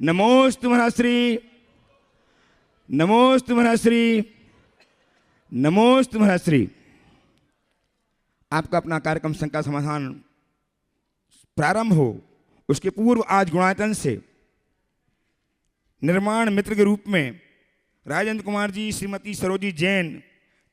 नमोस्तु महाश्री, नमोस्तु महाश्री, नमोस्तु महाश्री। आपका अपना कार्यक्रम शंका समाधान प्रारंभ हो उसके पूर्व आज गुणायतन से निर्माण मित्र के रूप में राजेंद्र कुमार जी, श्रीमती सरोजी जैन,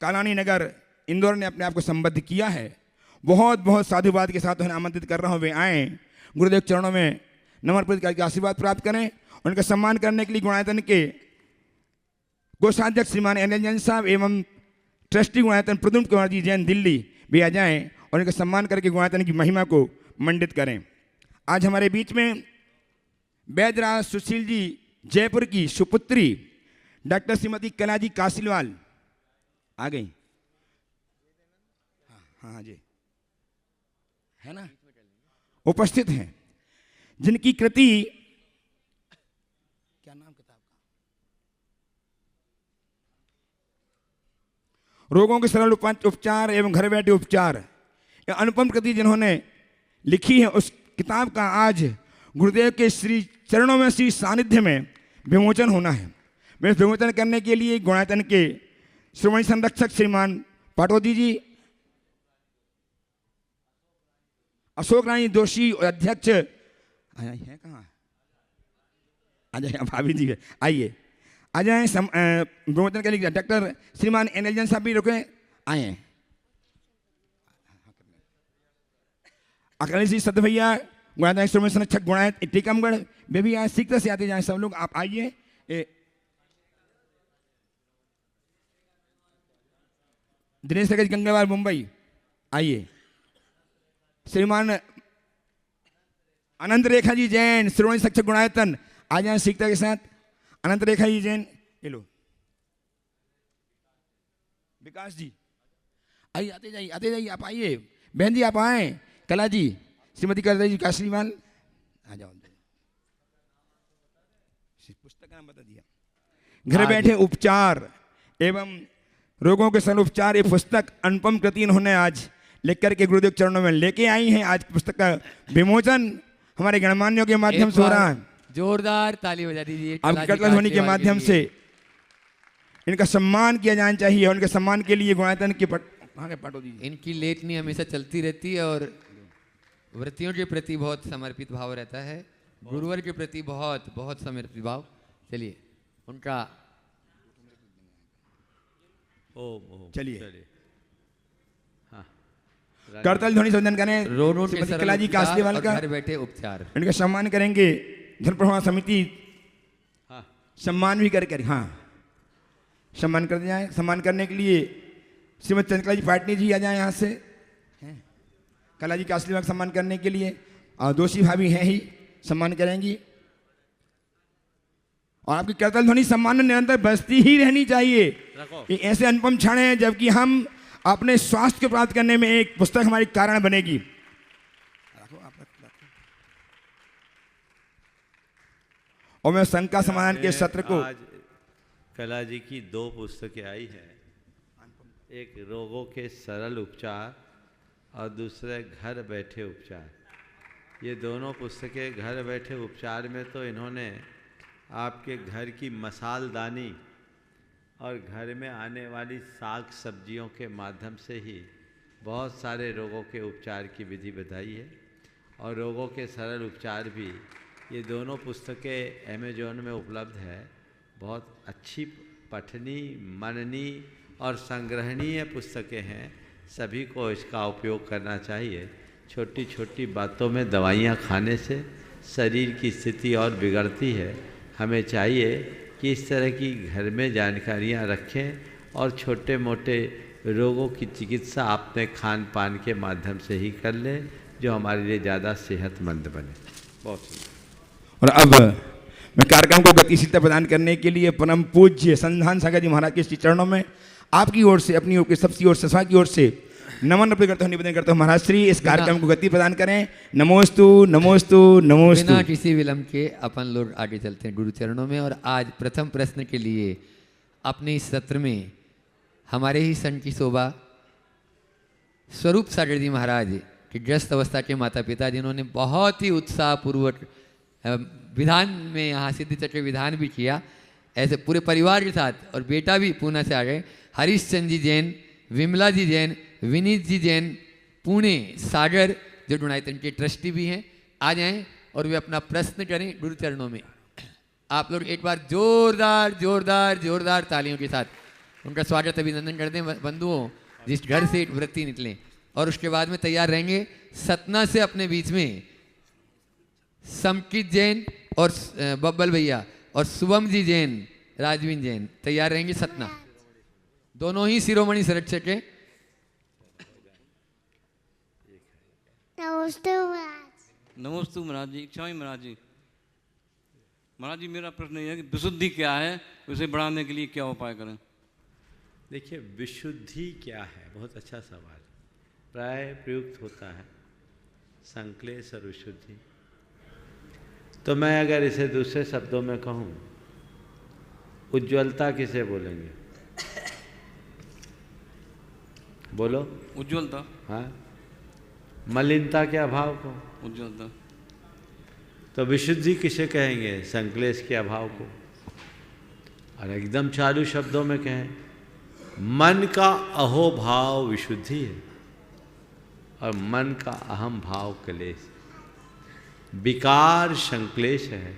कालानी नगर, इंदौर ने अपने आप को संबद्ध किया है। बहुत बहुत साधुवाद के साथ उन्हें आमंत्रित कर रहा हूँ, वे आएँ, गुरुदेव चरणों में नम्रपद करके आशीर्वाद प्राप्त करें। उनका सम्मान करने के लिए गुणायतन के कोषाध्यक्ष श्रीमान एन जैन साहब एवं ट्रस्टी गुणायतन प्रद्युम्न कुमार जी जैन दिल्ली भी आ जाएँ और उनका सम्मान करके गुणायतन की महिमा को मंडित करें। आज हमारे बीच में वैद्यराज सुशील जी जयपुर की सुपुत्री डॉक्टर श्रीमती कला जी कासिलवाल आ गई। हाँ जी, है ना, उपस्थित हैं, जिनकी कृति, क्या नाम किताब का, रोगों के सरल उपचार एवं घर बैठे उपचार, यह अनुपम कृति जिन्होंने लिखी है, उस किताब का आज गुरुदेव के श्री चरणों में, श्री सानिध्य में विमोचन होना है। मैं विमोचन करने के लिए गुणायतन के श्रोमणी संरक्षक श्रीमान पाटोदी जी, अशोक रानी जोशी अध्यक्ष है, कहाँ आ जाए, भाभी जी आइए, आ जाए विमोचन के लिए। डॉक्टर श्रीमान एन जैन साहब भी रुके, आए। अकाली जी सद भैया गुणायतन श्रोमणी संरक्षक गुणायत टीकमगढ़, वे भी आए, सीखते से आते जाए सब लोग, आप आइए। दिनेश सगज गंगावार मुंबई, आइए। श्रीमान अनंत रेखा जी जैन श्रोमणी संरक्षक गुणायतन आ जाए सीखता के साथ। अनंत रेखा जी जैन, ये लो। विकास जी आइए, आते जाइए, आप आइए। बहन जी आप आए। कला जी, श्रीमती कला जी काशीवाल, आ जाओ। पुस्तक का नाम बता दिया, घर बैठे उपचार एवं रोगों के सरल उपचार, ये पुस्तक अनुपम कृति इन्होंने आज लिख करके गुरुदेव चरणों में लेके आई हैं। आज पुस्तक का विमोचन हमारे गणमान्यों के माध्यम से हो रहा है। जोरदार ताली बजा दीजिए। आपकी कला ध्वनि के माध्यम से इनका सम्मान किया जाना चाहिए। उनके सम्मान के लिए गुणायतन के पाटो दीजिए। इनकी लेखनी हमेशा चलती रहती है और व्रतियों के प्रति बहुत समर्पित भाव रहता है, गुरुवर के प्रति बहुत बहुत समर्पित भाव। चलिए उनका चलिए करतल ध्वनि संबोधन करें। रोनों के कला जी कासलीवाल का घर बैठे उपचार, इनका सम्मान करेंगे। धन प्रवाह समिति सम्मान भी कर, हाँ सम्मान कर जाए। सम्मान करने के लिए श्रीमती चंद्रकला जी पाटनी जी आ जाए यहाँ से, कला जी कासलीवाल का सम्मान करने के लिए। और दोषी भाभी हैं ही, सम्मान करेंगी। और आपकी करतल ध्वनि सम्मान में निरंतर बजती ही रहनी चाहिए। ये ऐसे अनुपम क्षण है जबकि हम अपने स्वास्थ्य को प्राप्त करने में एक पुस्तक हमारी कारण बनेगी। और मैं शंका समाधान के सत्र को, आज कला जी की 2 पुस्तकें आई हैं, एक रोगों के सरल उपचार और दूसरे घर बैठे उपचार। ये दोनों पुस्तकें घर बैठे उपचार में तो इन्होंने आपके घर की मसालदानी और घर में आने वाली साग सब्जियों के माध्यम से ही बहुत सारे रोगों के उपचार की विधि बताई है। और रोगों के सरल उपचार भी, ये दोनों पुस्तकें अमेजोन में उपलब्ध है। बहुत अच्छी पठनी, मननी और संग्रहणीय पुस्तकें हैं। सभी को इसका उपयोग करना चाहिए। छोटी छोटी बातों में दवाइयाँ खाने से शरीर की स्थिति और बिगड़ती है। हमें चाहिए कि इस तरह की घर में जानकारियाँ रखें और छोटे मोटे रोगों की चिकित्सा अपने खान पान के माध्यम से ही कर लें, जो हमारे लिए ज़्यादा सेहतमंद बने। बहुत और अब मैं कार्यक्रम को गतिशीलता प्रदान करने के लिए परम पूज्य संधान सागर जी महाराज के श्री चरणों में आपकी ओर से, अपनी ओर के सबकी ओर से, सभा की ओर से नमन अर्पित करता हूँ, निवेदन करता हूँ। महाराज श्री इस कार्यक्रम को गति प्रदान करें। नमोस्तु नमोस्तु नमोस्तु। बिना किसी विलंब के अपन लोग आगे चलते हैं गुरु चरणों में। और आज प्रथम प्रश्न के लिए अपने इस सत्र में हमारे ही सन की शोभा स्वरूप सागर जी महाराज कि ग्रस्त अवस्था के माता पिता, जिन्होंने बहुत ही उत्साहपूर्वक विधान में यहाँ सिद्धि चक्र विधान भी किया, ऐसे पूरे परिवार के साथ, और बेटा भी पूना से आ गए। हरीश चंद जी जैन, विमला जी जैन, विनीत जी जैन, पुणे सागर जो गुणायतन के ट्रस्टी भी हैं, आ जाएं और वे अपना प्रश्न करें गुरु चरणों में। आप लोग एक बार जोरदार जोरदार जोरदार तालियों के साथ उनका स्वागत अभिनंदन कर दें बंधुओं, जिस घर से एक वृत्ति निकलें। और उसके बाद में तैयार रहेंगे सतना से अपने बीच में समकित जैन और बब्बल भैया, और शुभम जी जैन, राजवीन जैन तैयार रहेंगे सतना, दोनों ही शिरोमणि संरक्षक है। नमस्ते महाराज। नमस्ते महाराज जी, क्षमा महाराज जी। महाराज जी, मेरा प्रश्न यह है कि विशुद्धि क्या है, उसे बढ़ाने के लिए क्या उपाय करें? देखिए, विशुद्धि क्या है, बहुत अच्छा सवाल। प्राय प्रयुक्त होता है संक्लेश और विशुद्धि। तो मैं अगर इसे दूसरे शब्दों में कहूँ, उज्ज्वलता किसे बोलेंगे? बोलो। उज्ज्वलता। हाँ, मलिनता के अभाव को उज्ज्वलता। तो विशुद्धि किसे कहेंगे? संक्लेश के अभाव को। और एकदम चालू शब्दों में कहें, मन का अहोभाव विशुद्धि है और मन का अहम भाव क्लेश। विकार संक्लेश है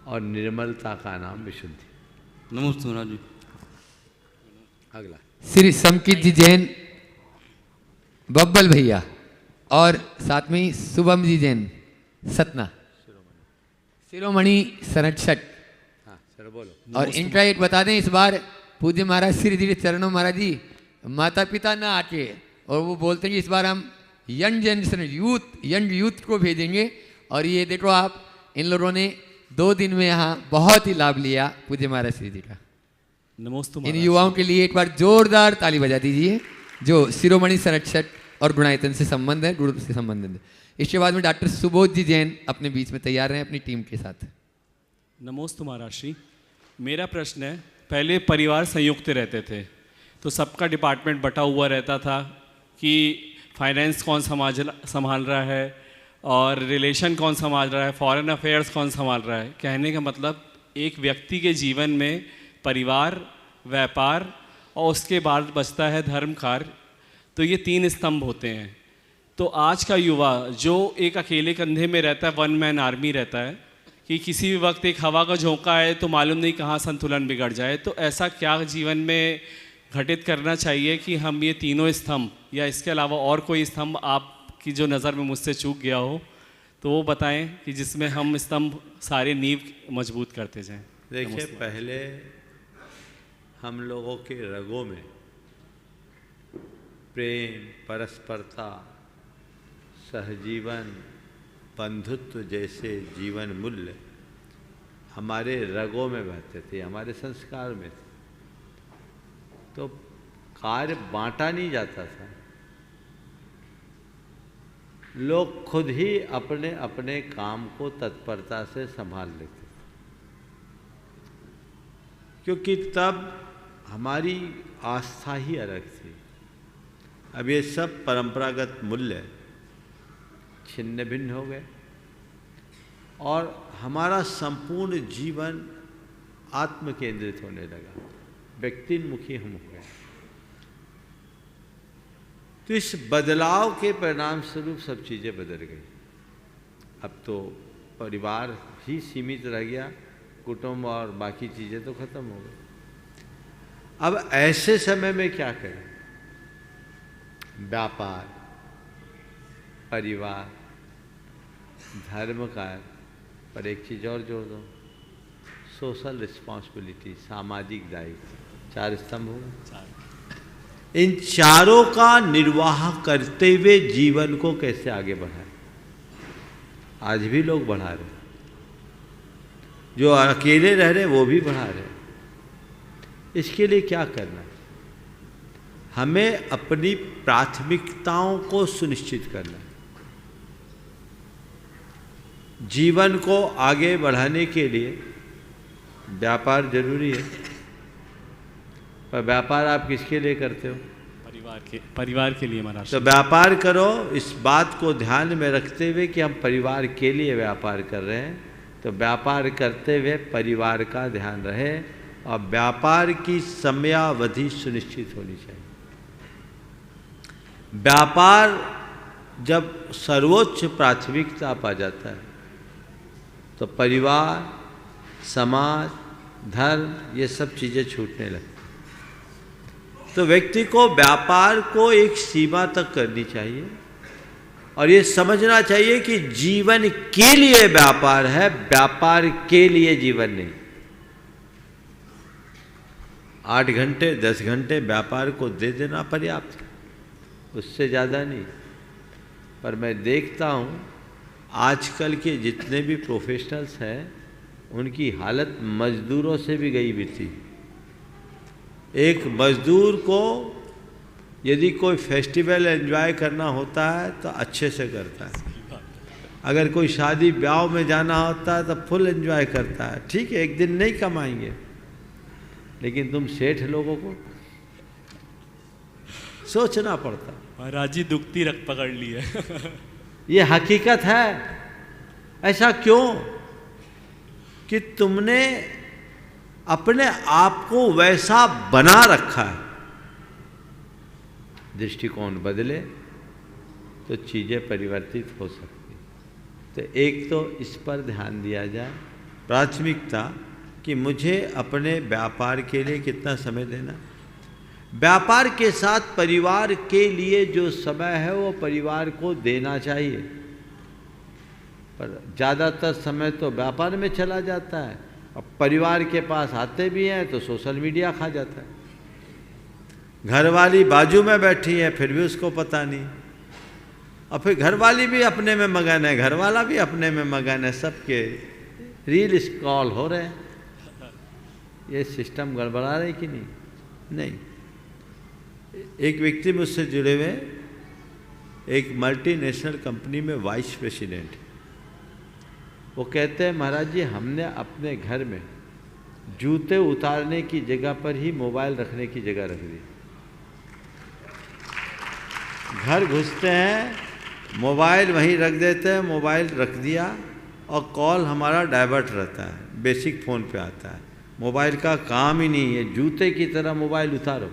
और निर्मलता का नाम विशुद्धि। नमस्ते महाराज जी। अगला श्री समकित जी जैन, बब्बल भैया, और साथ में ही शुभम जी जैन सतना, शिरोमणि संरक्षक। हाँ सर बोलो। और इनका एक बता दें, इस बार पूज्य महाराज श्री जी चरणों महाराज जी माता पिता ना आके, और वो बोलते हैं कि इस बार हम यंग जनरेशन यंग यूथ को भेजेंगे। और ये देखो आप, इन लोगों ने 2 दिन में यहाँ बहुत ही लाभ लिया पूज्य महाराज श्री जी का। नमस्ते इन युवाओं के लिए एक बार जोरदार ताली बजा दीजिए, जो शिरोमणि संरक्षक और गुणायतन से संबंध है, गुरु से संबंधित है। इसके बाद में डॉक्टर सुबोध जी जैन अपने बीच में तैयार हैं अपनी टीम के साथ। नमस्ते महाराज श्री। मेरा प्रश्न है, पहले परिवार संयुक्त रहते थे तो सबका डिपार्टमेंट बटा हुआ रहता था कि फाइनेंस कौन संभाल रहा है और रिलेशन कौन संभाल रहा है, फॉरेन अफेयर्स कौन संभाल रहा है। कहने का मतलब एक व्यक्ति के जीवन में परिवार, व्यापार और उसके बाद बचता है धर्म कार्य, तो ये 3 स्तंभ होते हैं। तो आज का युवा जो एक अकेले कंधे में रहता है, वन मैन आर्मी रहता है, कि किसी भी वक्त एक हवा का झोंका है तो मालूम नहीं कहाँ संतुलन बिगड़ जाए। तो ऐसा क्या जीवन में घटित करना चाहिए कि हम ये तीनों स्तंभ या इसके अलावा और कोई स्तंभ आपकी जो नज़र में मुझसे चूक गया हो तो वो बताएं, कि जिसमें हम स्तंभ सारे नींव मजबूत करते जाएं। देखिए, पहले हम लोगों के रगों में प्रेम, परस्परता, सहजीवन, बंधुत्व जैसे जीवन मूल्य हमारे रगों में बहते थे, हमारे संस्कार में थे। तो कार्य बांटा नहीं जाता था, लोग खुद ही अपने अपने काम को तत्परता से संभाल लेते थे, क्योंकि तब हमारी आस्था ही अलग थी। अब ये सब परंपरागत मूल्य छिन्न भिन्न हो गए और हमारा संपूर्ण जीवन आत्म केंद्रित होने लगा, व्यक्तिन्मुखी हम हो गए। तो इस बदलाव के परिणाम स्वरूप सब चीज़ें बदल गई। अब तो परिवार ही सीमित रह गया, कुटुंब और बाकी चीज़ें तो खत्म हो गई। अब ऐसे समय में क्या करें? व्यापार, परिवार, धर्म कार्य, पर एक चीज़ और जोड़ दो, सोशल रिस्पॉन्सिबिलिटी, सामाजिक दायित्व। 4 स्तंभ हो गए। इन चारों का निर्वाह करते हुए जीवन को कैसे आगे बढ़ाएं? आज भी लोग बढ़ा रहे, जो अकेले रह रहे वो भी बढ़ा रहे। इसके लिए क्या करना है? हमें अपनी प्राथमिकताओं को सुनिश्चित करना है। जीवन को आगे बढ़ाने के लिए व्यापार जरूरी है, पर व्यापार आप किसके लिए करते हो? परिवार के लिए महाराज। तो व्यापार करो इस बात को ध्यान में रखते हुए कि हम परिवार के लिए व्यापार कर रहे हैं, तो व्यापार करते हुए परिवार का ध्यान रहे और व्यापार की समयावधि सुनिश्चित होनी चाहिए। व्यापार जब सर्वोच्च प्राथमिकता पा जाता है तो परिवार, समाज, धर्म ये सब चीज़ें छूटने लगती। तो व्यक्ति को व्यापार को एक सीमा तक करनी चाहिए और ये समझना चाहिए कि जीवन के लिए व्यापार है, व्यापार के लिए जीवन नहीं। 8 घंटे 10 घंटे व्यापार को दे देना पर्याप्त है, उससे ज़्यादा नहीं। पर मैं देखता हूँ आजकल के जितने भी प्रोफेशनल्स हैं उनकी हालत मजदूरों से भी गई बीती। एक मजदूर को यदि कोई फेस्टिवल एंजॉय करना होता है तो अच्छे से करता है, अगर कोई शादी ब्याह में जाना होता है तो फुल एंजॉय करता है। ठीक है, एक दिन नहीं कमाएंगे, लेकिन तुम सेठ लोगों को सोचना पड़ता। महाराज जी दुखती रख पकड़ ली है। ये हकीकत है। ऐसा क्यों कि तुमने अपने आप को वैसा बना रखा है। दृष्टिकोण बदले तो चीज़ें परिवर्तित हो सकती। तो एक तो इस पर ध्यान दिया जाए, प्राथमिकता कि मुझे अपने व्यापार के लिए कितना समय देना। व्यापार के साथ परिवार के लिए जो समय है वो परिवार को देना चाहिए, पर ज़्यादातर समय तो व्यापार में चला जाता है। अब परिवार के पास आते भी हैं तो सोशल मीडिया खा जाता है। घरवाली बाजू में बैठी है फिर भी उसको पता नहीं, और फिर घरवाली भी अपने में मगन है, घरवाला भी अपने में मगन है, सबके रील स्क्रॉल हो रहे हैं। ये सिस्टम गड़बड़ा रही कि नहीं? नहीं। एक व्यक्ति मुझसे जुड़े हुए, एक मल्टीनेशनल कंपनी में वाइस प्रेसिडेंट, वो कहते हैं महाराज जी हमने अपने घर में जूते उतारने की जगह पर ही मोबाइल रखने की जगह रख दी। घर घुसते हैं मोबाइल वहीं रख देते हैं, मोबाइल रख दिया और कॉल हमारा डाइवर्ट रहता है, बेसिक फ़ोन पे आता है। मोबाइल का काम ही नहीं है, जूते की तरह मोबाइल उतारो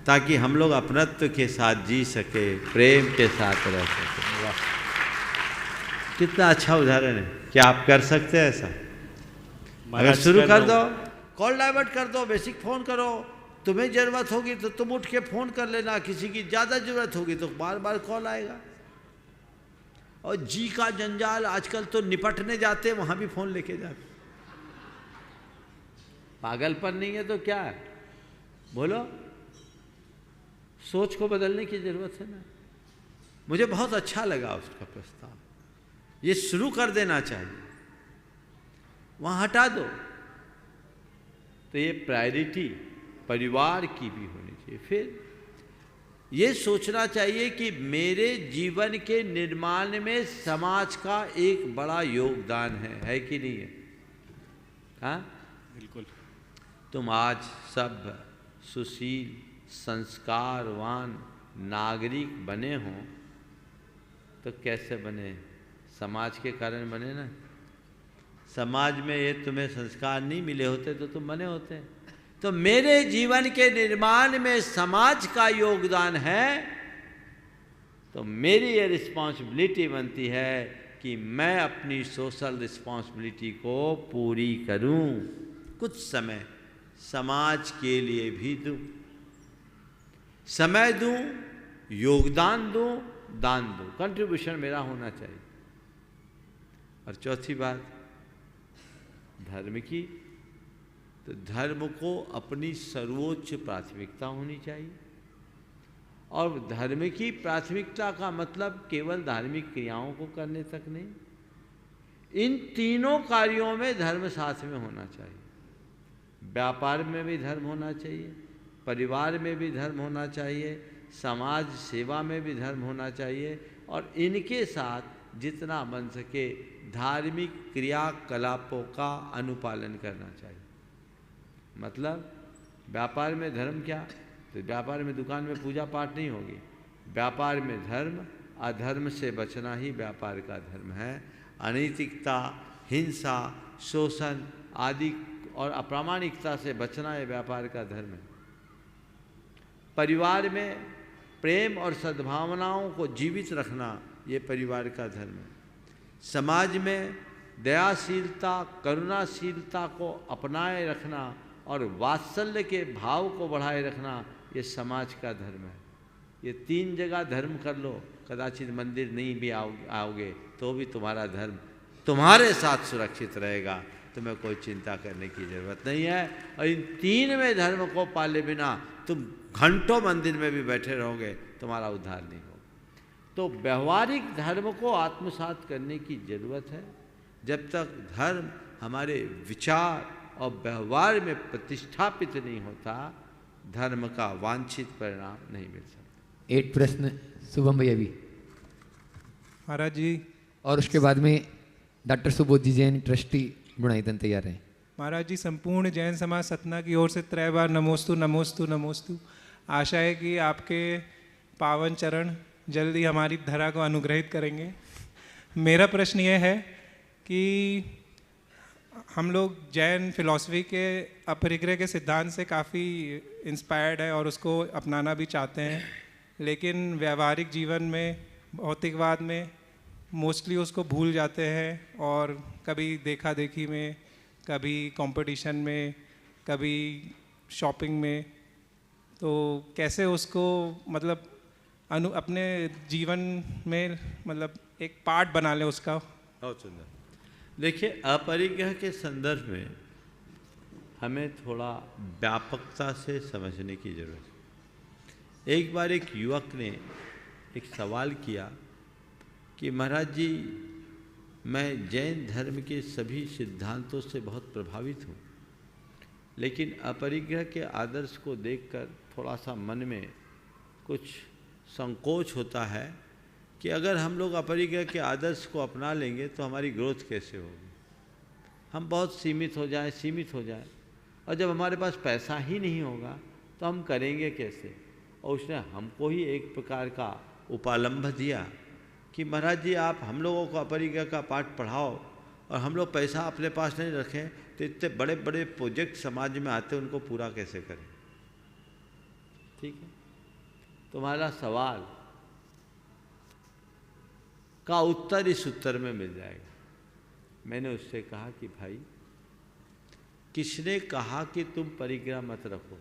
ताकि हम लोग अपनत्व के साथ जी सके, प्रेम के साथ रह सके। वाह, कितना अच्छा उदाहरण है। क्या आप कर सकते हैं ऐसा? अगर शुरू कर दो, कॉल डाइवर्ट कर दो, बेसिक फ़ोन करो। तुम्हें ज़रूरत होगी तो तुम उठ के फ़ोन कर लेना, किसी की ज़्यादा ज़रूरत होगी तो बार बार कॉल आएगा। और जी का जंजाल, आजकल तो निपटने जाते वहाँ भी फ़ोन लेके जाते। पागलपन नहीं है तो क्या है? बोलो, सोच को बदलने की ज़रूरत है ना। मुझे बहुत अच्छा लगा उसका प्रस्ताव, ये शुरू कर देना चाहिए, वहाँ हटा दो। तो ये प्रायोरिटी परिवार की भी होनी चाहिए। फिर ये सोचना चाहिए कि मेरे जीवन के निर्माण में समाज का एक बड़ा योगदान है कि नहीं है? हाँ बिल्कुल। तुम आज सब सुशील संस्कारवान नागरिक बने हो तो कैसे बने? समाज के कारण बने ना। समाज में ये तुम्हें संस्कार नहीं मिले होते तो तुम बने होते। तो मेरे जीवन के निर्माण में समाज का योगदान है, तो मेरी ये रिस्पॉन्सिबिलिटी बनती है कि मैं अपनी सोशल रिस्पॉन्सिबिलिटी को पूरी करूं, कुछ समय समाज के लिए भी दूं, समय दूं, योगदान दूं, दान दूं, कंट्रीब्यूशन मेरा होना चाहिए। और चौथी बात धर्म की, तो धर्म को अपनी सर्वोच्च प्राथमिकता होनी चाहिए। और धर्म की प्राथमिकता का मतलब केवल धार्मिक क्रियाओं को करने तक नहीं, इन तीनों कार्यों में धर्म साथ में होना चाहिए। व्यापार में भी धर्म होना चाहिए, परिवार में भी धर्म होना चाहिए, समाज सेवा में भी धर्म होना चाहिए, और इनके साथ जितना बन सके धार्मिक क्रियाकलापों का अनुपालन करना चाहिए। मतलब व्यापार में धर्म क्या? तो व्यापार में दुकान में पूजा पाठ नहीं होगी। व्यापार में धर्म, अधर्म से बचना ही व्यापार का धर्म है। अनैतिकता, हिंसा, शोषण आदि और अप्रामाणिकता से बचना ये व्यापार का धर्म है। परिवार में प्रेम और सद्भावनाओं को जीवित रखना ये परिवार का धर्म है। समाज में दयाशीलता करुणाशीलता को अपनाए रखना और वात्सल्य के भाव को बढ़ाए रखना ये समाज का धर्म है। ये 3 जगह धर्म कर लो, कदाचित मंदिर नहीं भी आओगे तो भी तुम्हारा धर्म तुम्हारे साथ सुरक्षित रहेगा, तुम्हें कोई चिंता करने की जरूरत नहीं है। और इन 3वें धर्म को पाले बिना तुम घंटों मंदिर में भी बैठे रहोगे, तुम्हारा उद्धार नहीं होगा। तो व्यवहारिक धर्म को आत्मसात करने की जरूरत है। जब तक धर्म हमारे विचार और व्यवहार में प्रतिष्ठापित नहीं होता, धर्म का वांछित परिणाम नहीं मिल सकता। 8 प्रश्न शुभम भैया भी, महाराज जी। और उसके बाद में डॉक्टर सुबोध जी जैन ट्रस्टी बुनाईतन तैयार हैं। महाराज जी, संपूर्ण जैन समाज सतना की ओर से 3 बार नमोस्तु नमोस्तु नमोस्तु। आशा है कि आपके पावन चरण जल्दी हमारी धरा को अनुग्रहित करेंगे। मेरा प्रश्न यह है कि हम लोग जैन फिलॉसफी के अपरिग्रह के सिद्धांत से काफ़ी इंस्पायर्ड है और उसको अपनाना भी चाहते हैं, लेकिन व्यवहारिक जीवन में भौतिकवाद में मोस्टली उसको भूल जाते हैं और कभी देखा देखी में, कभी कंपटीशन में, कभी शॉपिंग में, तो कैसे उसको मतलब अपने जीवन में मतलब एक पार्ट बना लें उसका। बहुत सुंदर। देखिए, अपरिग्रह के संदर्भ में हमें थोड़ा व्यापकता से समझने की जरूरत है। एक बार एक युवक ने एक सवाल किया कि महाराज जी, मैं जैन धर्म के सभी सिद्धांतों से बहुत प्रभावित हूँ, लेकिन अपरिग्रह के आदर्श को देखकर थोड़ा सा मन में कुछ संकोच होता है कि अगर हम लोग अपरिग्रह के आदर्श को अपना लेंगे तो हमारी ग्रोथ कैसे होगी, हम बहुत सीमित हो जाएं, और जब हमारे पास पैसा ही नहीं होगा तो हम करेंगे कैसे। और उसने हमको ही एक प्रकार का उपालंभ दिया कि महाराज जी, आप हम लोगों को अपरिग्रह का पाठ पढ़ाओ और हम लोग पैसा अपने पास नहीं रखें तो इतने बड़े बड़े प्रोजेक्ट समाज में आते, उनको पूरा कैसे करें। ठीक है, तुम्हारा सवाल का उत्तर इस उत्तर में मिल जाएगा। मैंने उससे कहा कि भाई, किसने कहा कि तुम परिग्रह मत रखो।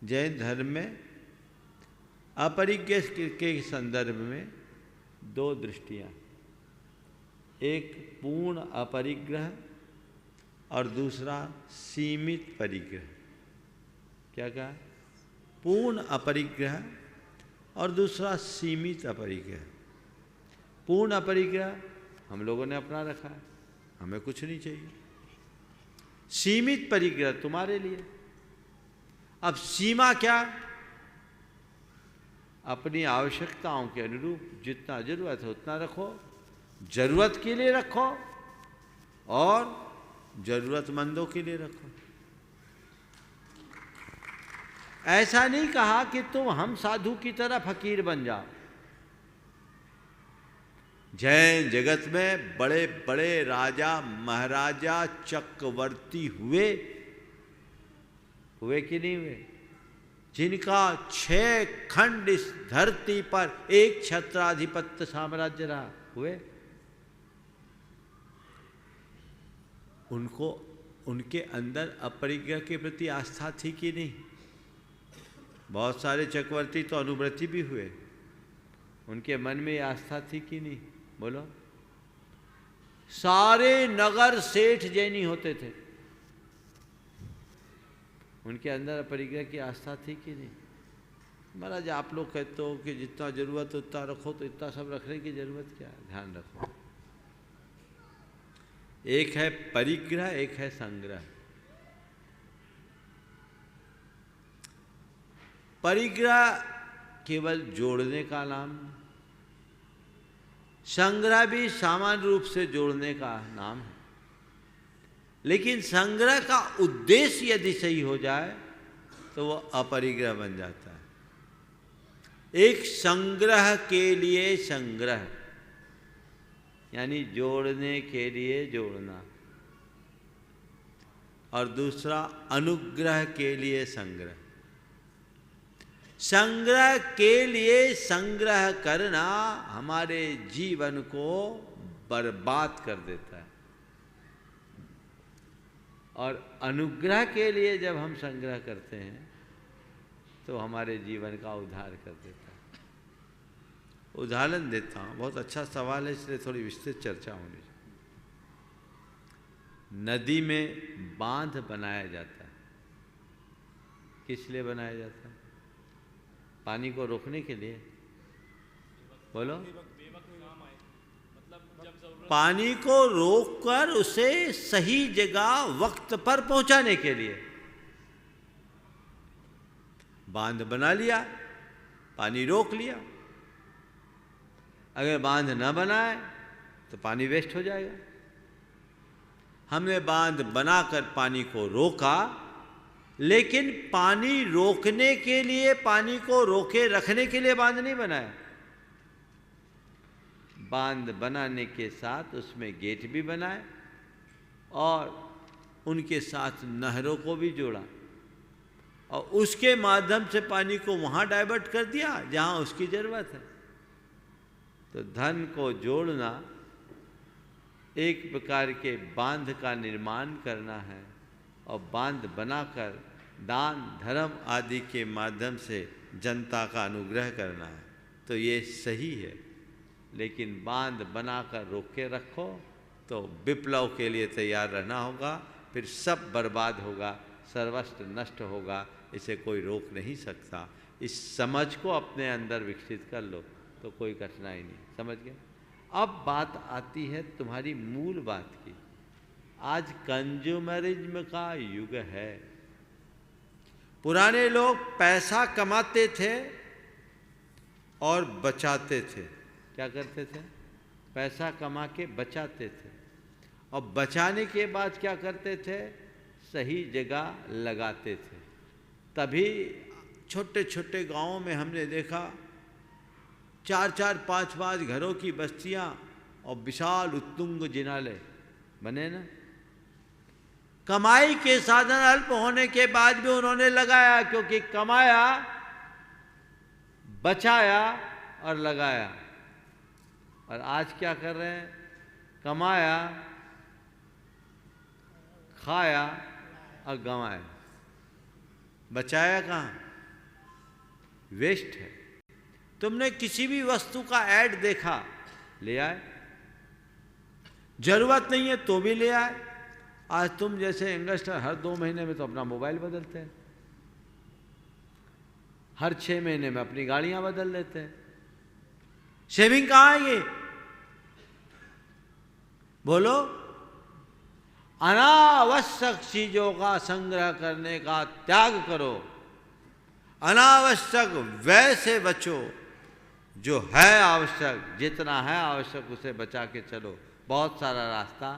जैन धर्म में अपरिग्रह के संदर्भ में 2 दृष्टियां, एक पूर्ण अपरिग्रह और दूसरा सीमित परिग्रह। क्या कहा? पूर्ण अपरिग्रह और दूसरा सीमित अपरिग्रह। पूर्ण अपरिग्रह हम लोगों ने अपना रखा है, हमें कुछ नहीं चाहिए। सीमित परिग्रह तुम्हारे लिए। अब सीमा क्या? अपनी आवश्यकताओं के अनुरूप जितना जरूरत है उतना रखो, जरूरत के लिए रखो और जरूरतमंदों के लिए रखो। ऐसा नहीं कहा कि तुम हम साधु की तरह फकीर बन जाओ। जैन जगत में बड़े बड़े राजा महाराजा चक्रवर्ती हुए कि नहीं हुए, जिनका 6 खंड इस धरती पर एक छत्राधिपत्य साम्राज्य रहा, हुए। उनको उनके अंदर अपरिग्रह के प्रति आस्था थी कि नहीं? बहुत सारे चक्रवर्ती तो अनुव्रती भी हुए, उनके मन में आस्था थी कि नहीं? बोलो। सारे नगर सेठ जैनी होते थे, उनके अंदर अपरिग्रह की आस्था थी कि नहीं? महाराज, आप लोग कहते हो कि जितना जरूरत उतना रखो, तो इतना सब रखने की जरूरत क्या है? ध्यान रखो, एक है परिग्रह, एक है संग्रह। परिग्रह केवल जोड़ने का नाम, संग्रह भी सामान्य रूप से जोड़ने का नाम है। लेकिन संग्रह का उद्देश्य यदि सही हो जाए तो वो अपरिग्रह बन जाता है। एक संग्रह के लिए संग्रह, यानी जोड़ने के लिए जोड़ना, और दूसरा अनुग्रह के लिए संग्रह। संग्रह के लिए संग्रह करना हमारे जीवन को बर्बाद कर देता है, और अनुग्रह के लिए जब हम संग्रह करते हैं तो हमारे जीवन का उद्धार कर देता है। उदाहरण देता हूँ, बहुत अच्छा सवाल है इसलिए थोड़ी विस्तृत चर्चा होनी चाहिए। नदी में बांध बनाया जाता है, किस लिए बनाया जाता है? पानी को रोकने के लिए। बोलो। पानी को रोककर उसे सही जगह वक्त पर पहुंचाने के लिए बांध बना लिया, पानी रोक लिया। अगर बांध न बनाए तो पानी वेस्ट हो जाएगा। हमने बांध बनाकर पानी को रोका, लेकिन पानी रोकने के लिए, पानी को रोके रखने के लिए बांध नहीं बनाया। बांध बनाने के साथ उसमें गेट भी बनाए और उनके साथ नहरों को भी जोड़ा, और उसके माध्यम से पानी को वहाँ डाइवर्ट कर दिया जहाँ उसकी ज़रूरत है। तो धन को जोड़ना एक प्रकार के बांध का निर्माण करना है, और बांध बनाकर दान धर्म आदि के माध्यम से जनता का अनुग्रह करना है। तो ये सही है, लेकिन बांध बनाकर रोक के रखो तो विप्लव के लिए तैयार रहना होगा, फिर सब बर्बाद होगा, सर्वस्व नष्ट होगा, इसे कोई रोक नहीं सकता। इस समझ को अपने अंदर विकसित कर लो तो कोई कठिनाई नहीं। समझ गए? अब बात आती है तुम्हारी मूल बात की। आज कंज्यूमरिज्म का युग है। पुराने लोग पैसा कमाते थे और बचाते थे। क्या करते थे? पैसा कमा के बचाते थे, और बचाने के बाद क्या करते थे? सही जगह लगाते थे। तभी छोटे छोटे गांवों में हमने देखा 4-4, 5-5 घरों की बस्तियां और विशाल उत्तुंग जिनालय बने ना। कमाई के साधन अल्प होने के बाद भी उन्होंने लगाया, क्योंकि कमाया, बचाया और लगाया। और आज क्या कर रहे हैं? कमाया, खाया और गंवाया। बचाया कहाँ? वेस्ट है। तुमने किसी भी वस्तु का ऐड देखा, ले आए। जरूरत नहीं है तो भी ले आए। आज तुम जैसे यंगस्टर हर 2 महीने में तो अपना मोबाइल बदलते हैं, हर 6 महीने में अपनी गाड़ियां बदल लेते हैं। शेविंग कहाँ है ये? बोलो। अनावश्यक चीजों का संग्रह करने का त्याग करो, अनावश्यक व्यय से बचो। जो है आवश्यक, जितना है आवश्यक उसे बचा के चलो। बहुत सारा रास्ता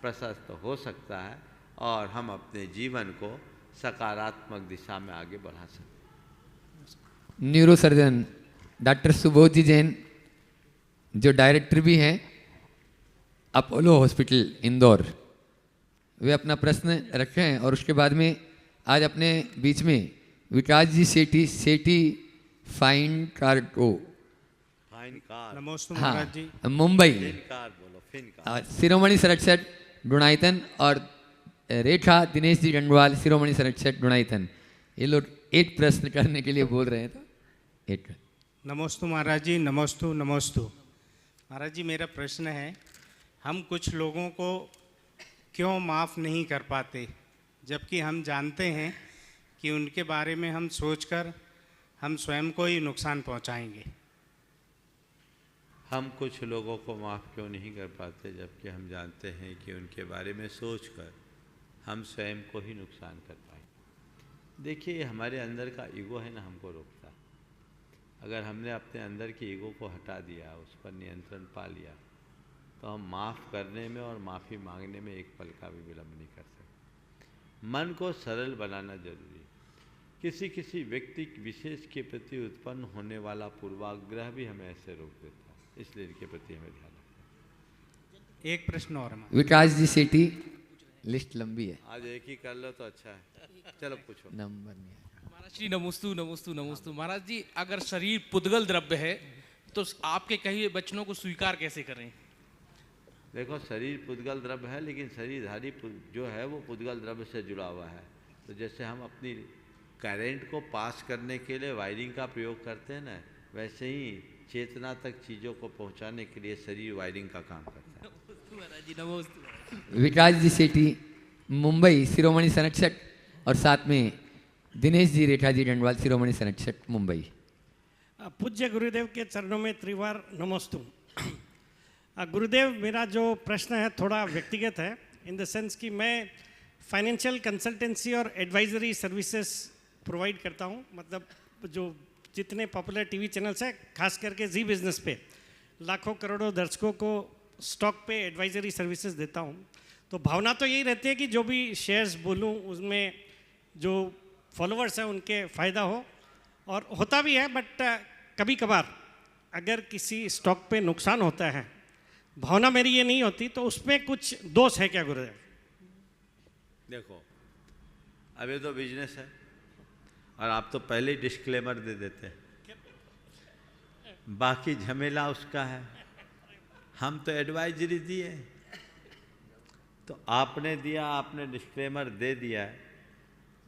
प्रशस्त हो सकता है और हम अपने जीवन को सकारात्मक दिशा में आगे बढ़ा सकते हैं। न्यूरो सर्जन डॉक्टर सुबोध जी जैन, जो डायरेक्टर भी हैं अपोलो हॉस्पिटल इंदौर, वे अपना प्रश्न रखे हैं। और उसके बाद में आज अपने बीच में विकास जी सेठी फाइन कार्डो, नमस्ते हाँ, महाराज जी। मुंबई, बोलो, फिनकार। शिरोमणि सरटसेट डुणाइतन, और रेखा दिनेश जी गंगवाल शिरोमणि सरटसेट डुणाइतन। ये लोग एक प्रश्न करने के लिए बोल रहे हैं, तो एक। नमस्ते महाराज जी। नमस्ते महाराज जी, मेरा प्रश्न है, हम कुछ लोगों को क्यों माफ़ नहीं कर पाते, जबकि हम जानते हैं कि उनके बारे में हम सोचकर हम स्वयं को ही नुकसान पहुंचाएंगे। हम कुछ लोगों को माफ़ क्यों नहीं कर पाते, जबकि हम जानते हैं कि उनके बारे में सोचकर हम स्वयं को ही नुकसान कर पाएंगे। देखिए, हमारे अंदर का ईगो है ना, हमको रोकता है। अगर हमने अपने अंदर की ईगो को हटा दिया, उस पर नियंत्रण पा लिया, तो हम माफ़ करने में और माफ़ी मांगने में एक पल का भी विलंब नहीं कर सकते। मन को सरल बनाना जरूरी है। किसी किसी व्यक्ति विशेष के प्रति उत्पन्न होने वाला पूर्वाग्रह भी हमें ऐसे रोक देता है, इसलिए इनके प्रति हमें ध्यान रखना है। एक प्रश्न और हमारा। विकास जी सेठी, लिस्ट लंबी है, आज एक ही कर लो तो अच्छा है। चलो पूछो। नंबर नहीं है। महाराज जी नमोस्तु नमोस्तु नमोस्तु। महाराज जी अगर शरीर पुद्गल द्रव्य है तो आपके कहे हुए वचनों को स्वीकार कैसे करें? देखो, शरीर पुद्गल द्रव्य है, लेकिन शरीरधारी जो है वो पुद्गल द्रव्य से जुड़ा हुआ है। तो जैसे हम अपनी करंट को पास करने के लिए वायरिंग का प्रयोग करते हैं ना, वैसे ही चेतना तक चीज़ों को पहुंचाने के लिए शरीर वायरिंग का काम करता है। महाराज जी नमोस्तु। विकास जी सेठी, मुंबई, शिरोमणि संरक्षक, और साथ में दिनेश जी रेठा जी डंडवाल, शिरोमणि संरक्षक, मुंबई। पूज्य गुरुदेव के चरणों में त्रिवार नमोस्तु। गुरुदेव, मेरा जो प्रश्न है थोड़ा व्यक्तिगत है, इन द सेंस कि मैं फाइनेंशियल कंसल्टेंसी और एडवाइजरी सर्विसेज प्रोवाइड करता हूँ। मतलब जो जितने पॉपुलर टीवी चैनल्स हैं, खास करके जी बिजनेस पे लाखों करोड़ों दर्शकों को स्टॉक पे एडवाइजरी सर्विसेज देता हूँ। तो भावना तो यही रहती है कि जो भी शेयर्स बोलूँ उसमें जो फॉलोअर्स हैं उनके फ़ायदा हो, और होता भी है। बट कभी कभार अगर किसी स्टॉक पे नुकसान होता है, भावना मेरी ये नहीं होती, तो उसमें कुछ दोष है क्या गुरुदेव? देखो, अब ये तो बिजनेस है और आप तो पहले ही डिस्क्लेमर दे देते हैं, बाकी झमेला उसका है। हम तो एडवाइजरी दिए, तो आपने दिया, आपने डिस्क्लेमर दे दिया है,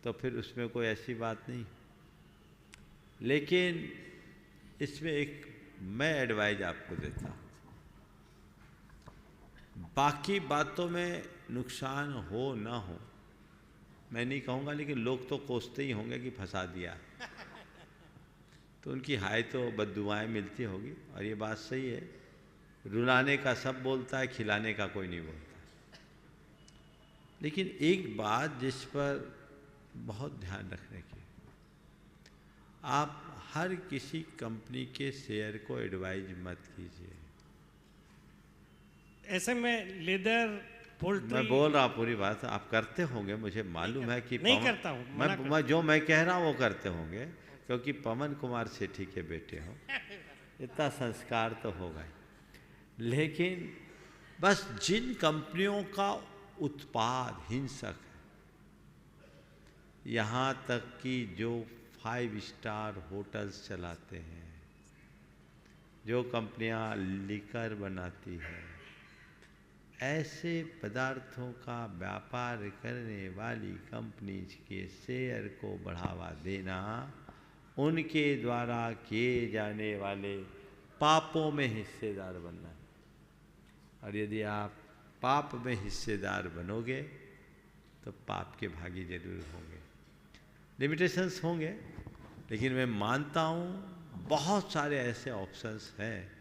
तो फिर उसमें कोई ऐसी बात नहीं। लेकिन इसमें एक मैं एडवाइज आपको देता हूँ, बाकी बातों में नुकसान हो ना हो मैं नहीं कहूँगा, लेकिन लोग तो कोसते ही होंगे कि फंसा दिया, तो उनकी हाय तो बद्दुआएं मिलती होगी। और ये बात सही है, रुलाने का सब बोलता है, खिलाने का कोई नहीं बोलता। लेकिन एक बात जिस पर बहुत ध्यान रखने की, आप हर किसी कंपनी के शेयर को एडवाइज मत कीजिए। ऐसे में लेदर, पोल्ट्री, मैं बोल रहा पूरी बात, आप करते होंगे, मुझे मालूम है कि नहीं करता हूँ, मैं जो मैं कह रहा हूँ वो करते होंगे, क्योंकि पवन कुमार सेठी के बेटे हो, इतना संस्कार तो होगा ही। लेकिन बस जिन कंपनियों का उत्पाद हिंसक है, यहाँ तक कि जो 5 स्टार होटल्स चलाते हैं, जो कंपनियाँ लिकर बनाती हैं, ऐसे पदार्थों का व्यापार करने वाली कंपनीज के शेयर को बढ़ावा देना उनके द्वारा किए जाने वाले पापों में हिस्सेदार बनना है। और यदि आप पाप में हिस्सेदार बनोगे तो पाप के भागी जरूर होंगे। लिमिटेशंस होंगे, लेकिन मैं मानता हूँ बहुत सारे ऐसे ऑप्शंस हैं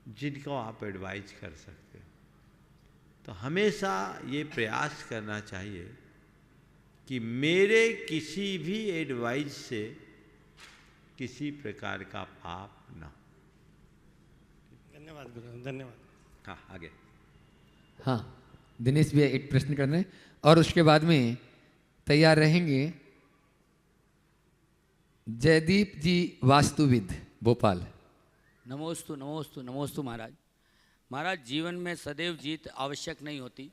जिनको आप एडवाइज कर सकते हो। तो हमेशा ये प्रयास करना चाहिए कि मेरे किसी भी एडवाइस से किसी प्रकार का पाप ना हो। धन्यवाद गुरुदेव, धन्यवाद। हाँ, आगे। हाँ, दिनेश भैया एक प्रश्न करना है, और उसके बाद में तैयार रहेंगे जयदीप जी वास्तुविद, भोपाल। नमोस्तु नमोस्तु नमोस्तु। महाराज, महाराज जीवन में सदैव जीत आवश्यक नहीं होती।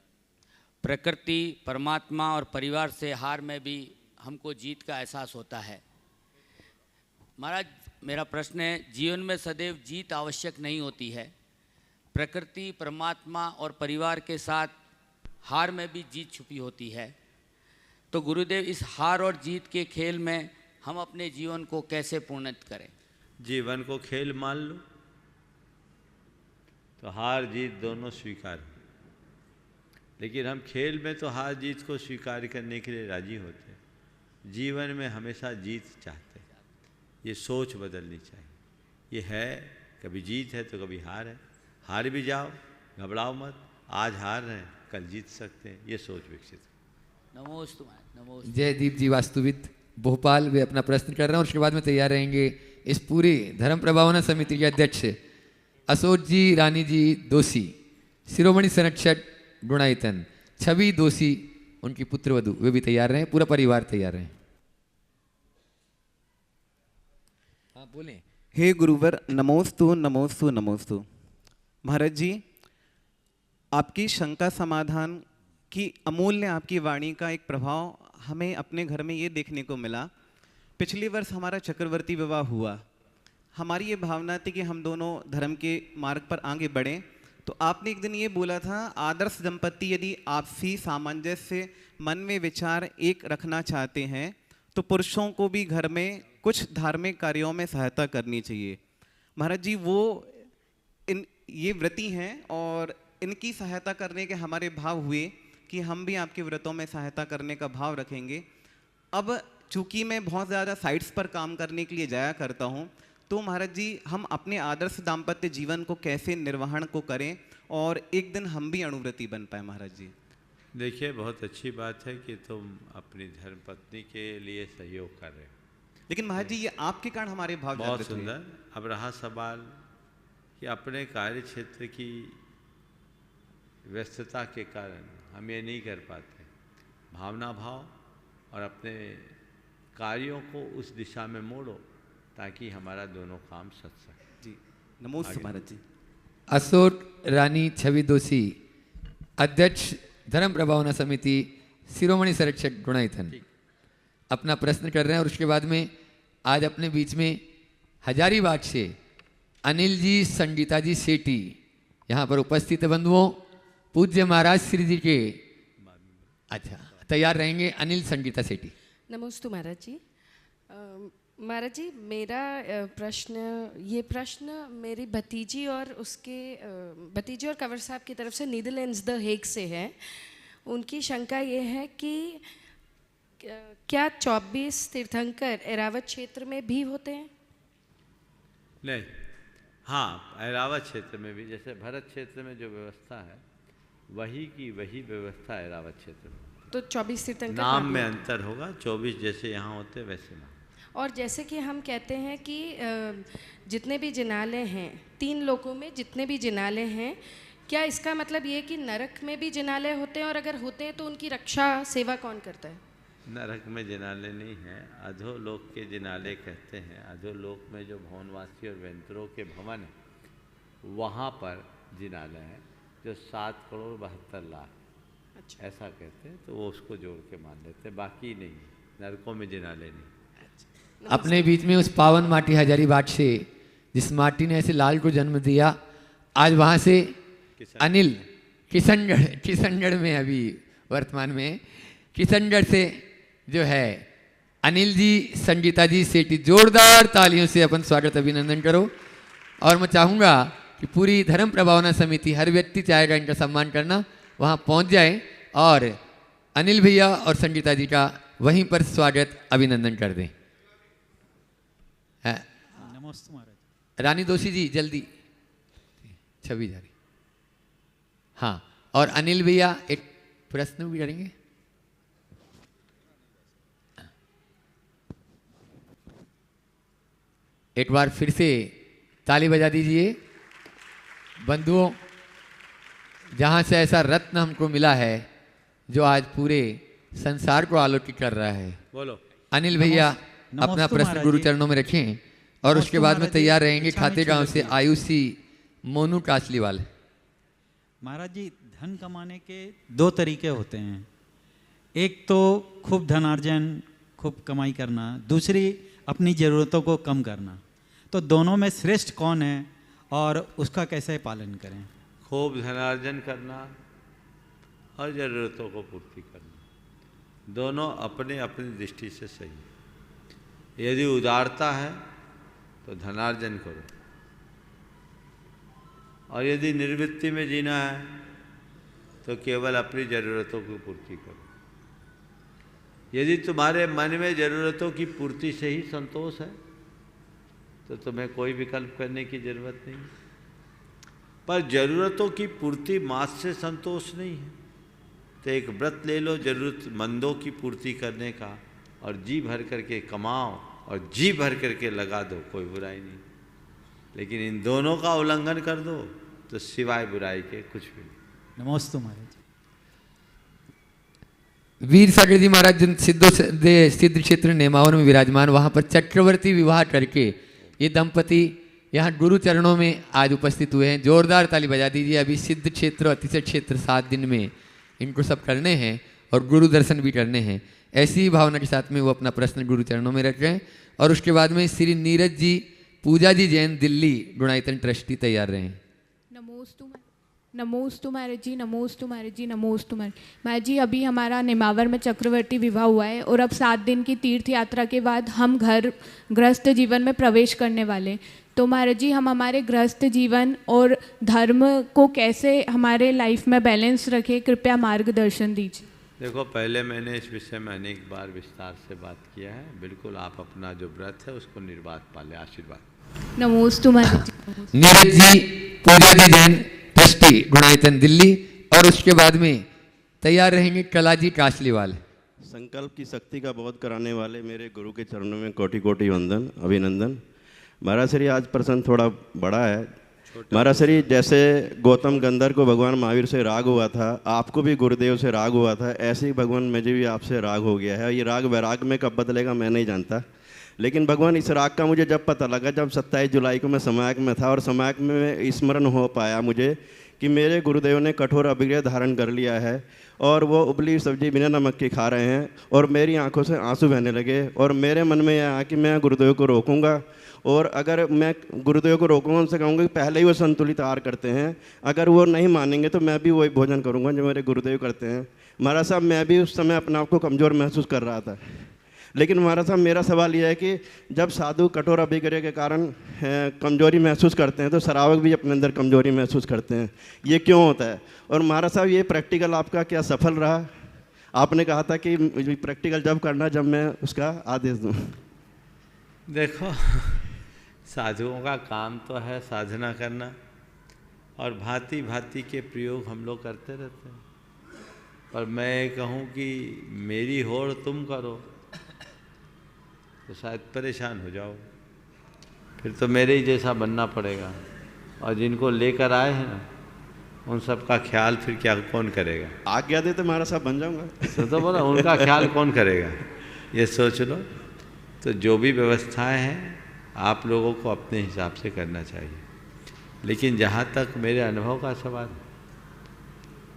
प्रकृति, परमात्मा और परिवार से हार में भी हमको जीत का एहसास होता है। महाराज मेरा प्रश्न है, जीवन में सदैव जीत आवश्यक नहीं होती है। प्रकृति, परमात्मा और परिवार के साथ हार में भी जीत छुपी होती है। तो गुरुदेव, इस हार और जीत के खेल में हम अपने जीवन को कैसे पूर्णत करें? जीवन को खेल मान लो तो हार जीत दोनों स्वीकार हो। लेकिन हम खेल में तो हार जीत को स्वीकार करने के लिए राजी होते हैं, जीवन में हमेशा जीत चाहते हैं। ये सोच बदलनी चाहिए। ये है, कभी जीत है तो कभी हार है। हार भी जाओ, घबराओ मत, आज हार रहे हैं कल जीत सकते हैं, ये सोच विकसित हो। नमोस्तु नमोस्तु। जयदीप जी वास्तुविद, भोपाल, वे अपना प्रश्न कर रहे हैं, और उसके बाद में तैयार रहेंगे इस पूरी धर्म प्रभावना समिति के अध्यक्ष अशोक जी रानी जी दोषी, शिरोमणि संरक्षक गुणायतन, छवि दोषी, उनकी पुत्र वधु, वे भी तैयार रहे, पूरा परिवार तैयार रहे। हाँ बोलें। हे गुरुवर, नमोस्तु नमोस्तु नमोस्तु। महाराज जी, आपकी शंका समाधान की अमूल्य आपकी वाणी का एक प्रभाव हमें अपने घर में ये देखने को मिला। पिछले वर्ष हमारा चक्रवर्ती विवाह हुआ। हमारी ये भावना थी कि हम दोनों धर्म के मार्ग पर आगे बढ़ें। तो आपने एक दिन ये बोला था, आदर्श दंपति यदि आपसी सामंजस्य मन में विचार एक रखना चाहते हैं तो पुरुषों को भी घर में कुछ धार्मिक कार्यों में सहायता करनी चाहिए। महाराज जी, वो ये व्रती हैं और इनकी सहायता करने के हमारे भाव हुए कि हम भी आपके व्रतों में सहायता करने का भाव रखेंगे। अब चूंकि मैं बहुत ज़्यादा साइट्स पर काम करने के लिए जाया करता हूँ, तो महाराज जी हम अपने आदर्श दाम्पत्य जीवन को कैसे निर्वहन को करें और एक दिन हम भी अणुव्रती बन पाए महाराज जी। देखिए, बहुत अच्छी बात है कि तुम अपनी धर्मपत्नी के लिए सहयोग कर रहे हो, लेकिन महाराज जी ये आपके कारण हमारे भाव बहुत जागृत हुए। सुंदर। अब रहा सवाल कि अपने कार्य क्षेत्र की व्यस्तता के कारण हम ये नहीं कर पाते, भावना भाव और अपने कार्यों को उस दिशा में मोड़ो ताकि हमारा दोनों काम सच सके। जी नमोस्तु महाराज जी। अशोक रानी छवि दोषी, अध्यक्ष धर्म प्रभावना समिति, शिरोमणि संरक्षक गुणायतन, अपना प्रश्न कर रहे हैं और उसके बाद में आज अपने बीच में हजारीबाग से अनिल जी, संगीता जी सेठी यहाँ पर उपस्थित बंधुओं, पूज्य महाराज श्री जी के अच्छा तैयार रहेंगे। अनिल, संगीता सेठी। नमस्ते महाराज जी। महाराज जी, मेरा ये प्रश्न मेरी भतीजी और कंवर साहब की तरफ से नीदरलैंड्स द हेग से है। उनकी शंका ये है कि क्या 24 तीर्थंकर एरावत क्षेत्र में भी होते हैं? नहीं, हाँ, एरावत क्षेत्र में भी, जैसे भरत क्षेत्र में जो व्यवस्था है वही की वही व्यवस्था एरावत क्षेत्र में। तो 24 तीर्थंकर नाम में अंतर होगा, 24 जैसे यहाँ होते वैसे ना। और जैसे कि हम कहते हैं कि जितने भी जिनाले हैं, 3 लोकों में जितने भी जिनाले हैं, क्या इसका मतलब ये कि नरक में भी जिनाले होते हैं, और अगर होते हैं तो उनकी रक्षा सेवा कौन करता है? नरक में जिनाले नहीं हैं, अधोलोक के जिनाले कहते हैं। अधोलोक में जो भवनवासी और वेंतरों के भवन है वहाँ पर जिनाले हैं जो 7,72,00,000 ऐसा कहते हैं, तो वो उसको जोड़ के मान लेते हैं, बाकी नहीं, नरकों में जिनाले नहीं। अपने बीच में उस पावन माटी हजारीबाग से, जिस माटी ने ऐसे लाल को जन्म दिया, आज वहाँ से अनिल किशनगढ़ में अभी वर्तमान में किशनगढ़ से जो है अनिल जी, संगीता जी सेठी, जोरदार तालियों से अपन स्वागत अभिनंदन करो। और मैं चाहूँगा कि पूरी धर्म प्रभावना समिति, हर व्यक्ति चाहेगा इनका सम्मान करना, वहाँ पहुँच जाए और अनिल भैया और संगीता जी का वहीं पर स्वागत अभिनंदन कर दें। नमस्ते महाराज। रानी दोषी जी जल्दी, छवि जा रही। हाँ, और अनिल भैया एक प्रश्न भी करेंगे। एक बार फिर से ताली बजा दीजिए। बंधुओं, जहाँ से ऐसा रत्न हमको मिला है जो आज पूरे संसार को आलोकित कर रहा है, बोलो अनिल भैया अपना प्रश्न गुरु चरणों में रखें और उसके बाद में तैयार रहेंगे खाते गांव से आयुषी मोनू कासलीवाल। महाराज जी, धन कमाने के 2 तरीके होते हैं। एक तो खूब धनार्जन, खूब कमाई करना, दूसरी अपनी ज़रूरतों को कम करना। तो दोनों में श्रेष्ठ कौन है और उसका कैसे पालन करें? खूब धनार्जन करना और ज़रूरतों को पूर्ति करना, दोनों अपने अपनी दृष्टि से सही। यदि उदारता है तो धनार्जन करो, और यदि निर्वृत्ति में जीना है तो केवल अपनी ज़रूरतों की पूर्ति करो। यदि तुम्हारे मन में ज़रूरतों की पूर्ति से ही संतोष है तो तुम्हें कोई विकल्प करने की ज़रूरत नहीं। पर ज़रूरतों की पूर्ति मात्र से संतोष नहीं है, तो एक व्रत ले लो ज़रूरतमंदों की पूर्ति करने का, और जी भर करके कमाओ और जी भर करके लगा दो, कोई बुराई नहीं। लेकिन इन दोनों का उल्लंघन कर दो तो सिवाय बुराई के कुछ भी नहीं। नमस्ते महाराज। वीर सागर जी महाराज जिन सिद्ध क्षेत्र नेमावन में विराजमान, वहाँ पर चक्रवर्ती विवाह करके ये दंपति यहाँ गुरु चरणों में आज उपस्थित हुए हैं। जोरदार ताली बजा दीजिए। अभी सिद्ध क्षेत्र और अतिशय क्षेत्र 7 दिन में इनको सब करने हैं और गुरु दर्शन भी करने हैं। ऐसी ही भावना के साथ में वो अपना प्रश्न गुरु चरणों में रख रहे हैं। और उसके बाद में श्री नीरज जी पूजा जी जैन दिल्ली गुणायतन ट्रस्टी तैयार रहे हैं। नमोस्तु महाराज जी, नमोस्तु महाराज जी, नमोस्तु महाराज जी। अभी हमारा निमावर में चक्रवर्ती विवाह हुआ है और अब 7 दिन की तीर्थ यात्रा के बाद हम घर गृहस्थ जीवन में प्रवेश करने वाले। तो महाराज जी हम हमारे गृहस्थ जीवन और धर्म को कैसे हमारे लाइफ में बैलेंस रखें, कृपया मार्गदर्शन दीजिए। देखो, पहले मैंने इस विषय में अनेक बार विस्तार से बात किया है। बिल्कुल आप अपना जो व्रत है उसको निर्बाध पाले। आशीर्वाद। नमोस्तु महाराज जी। नीरज जी पूजा जी जैन ट्रस्टी गुणायतन दिल्ली। और उसके बाद में तैयार रहेंगे कलाजी काशलीवाल। संकल्प की शक्ति का बोध कराने वाले मेरे गुरु के चरणों में कोटि कोटि वंदन, अभिनंदन। महाराज श्री आज प्रसंग थोड़ा बड़ा है। महाराज श्री जैसे गौतम गंधर्व को भगवान महावीर से राग हुआ था, आपको भी गुरुदेव से राग हुआ था, ऐसे ही भगवान मुझे भी आपसे राग हो गया है। ये राग वैराग में कब बदलेगा मैं नहीं जानता, लेकिन भगवान इस राग का मुझे जब पता लगा, जब 27 जुलाई को मैं समायक में था और समायक में स्मरण हो पाया मुझे कि मेरे गुरुदेव ने कठोर अभिग्रह धारण कर लिया है और वो उबली सब्जी बिना नमक के खा रहे हैं और मेरी आंखों से आंसू बहने लगे। और मेरे मन में यह आया कि मैं गुरुदेव को रोकूंगा, और अगर मैं गुरुदेव को रोकूंगा, उनसे कहूँगा कि पहले ही वो संतुलित आहार करते हैं, अगर वो नहीं मानेंगे तो मैं भी वही भोजन करूँगा जो मेरे गुरुदेव करते हैं। महाराज साहब मैं भी उस समय अपने आप को कमज़ोर महसूस कर रहा था, लेकिन महाराज साहब मेरा सवाल यह है कि जब साधु कठोर अभिग्रह के कारण कमजोरी महसूस करते हैं तो श्रावक भी अपने अंदर कमजोरी महसूस करते हैं, ये क्यों होता है? और महाराज साहब ये प्रैक्टिकल आपका क्या सफल रहा? आपने कहा था कि प्रैक्टिकल जब करना जब मैं उसका आदेश दूँ। देखो, साधुओं का काम तो है साधना करना और भांति भांति के प्रयोग हम लोग करते रहते हैं। पर मैं कहूँ कि मेरी होड़ तुम करो तो शायद परेशान हो जाओ, फिर तो मेरे ही जैसा बनना पड़ेगा। और जिनको लेकर आए हैं ना, उन सब का ख्याल फिर क्या कौन करेगा? आज्ञा दे तो महाराज साहब बन जाऊंगा। तो बोला उनका ख्याल कौन करेगा, ये सोच लो। तो जो भी व्यवस्थाएं हैं आप लोगों को अपने हिसाब से करना चाहिए। लेकिन जहाँ तक मेरे अनुभव का सवाल,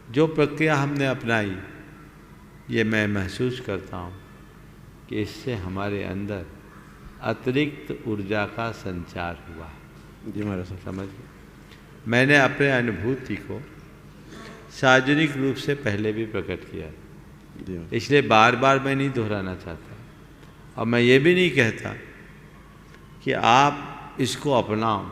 जो प्रक्रिया हमने अपनाई, ये मैं महसूस करता हूँ कि इससे हमारे अंदर अतिरिक्त ऊर्जा का संचार हुआ। जी महाराज साहब समझ गए। मैंने अपने अनुभूति को सार्वजनिक रूप से पहले भी प्रकट किया, इसलिए बार बार मैं नहीं दोहराना चाहता। और मैं ये भी नहीं कहता कि आप इसको अपनाओ,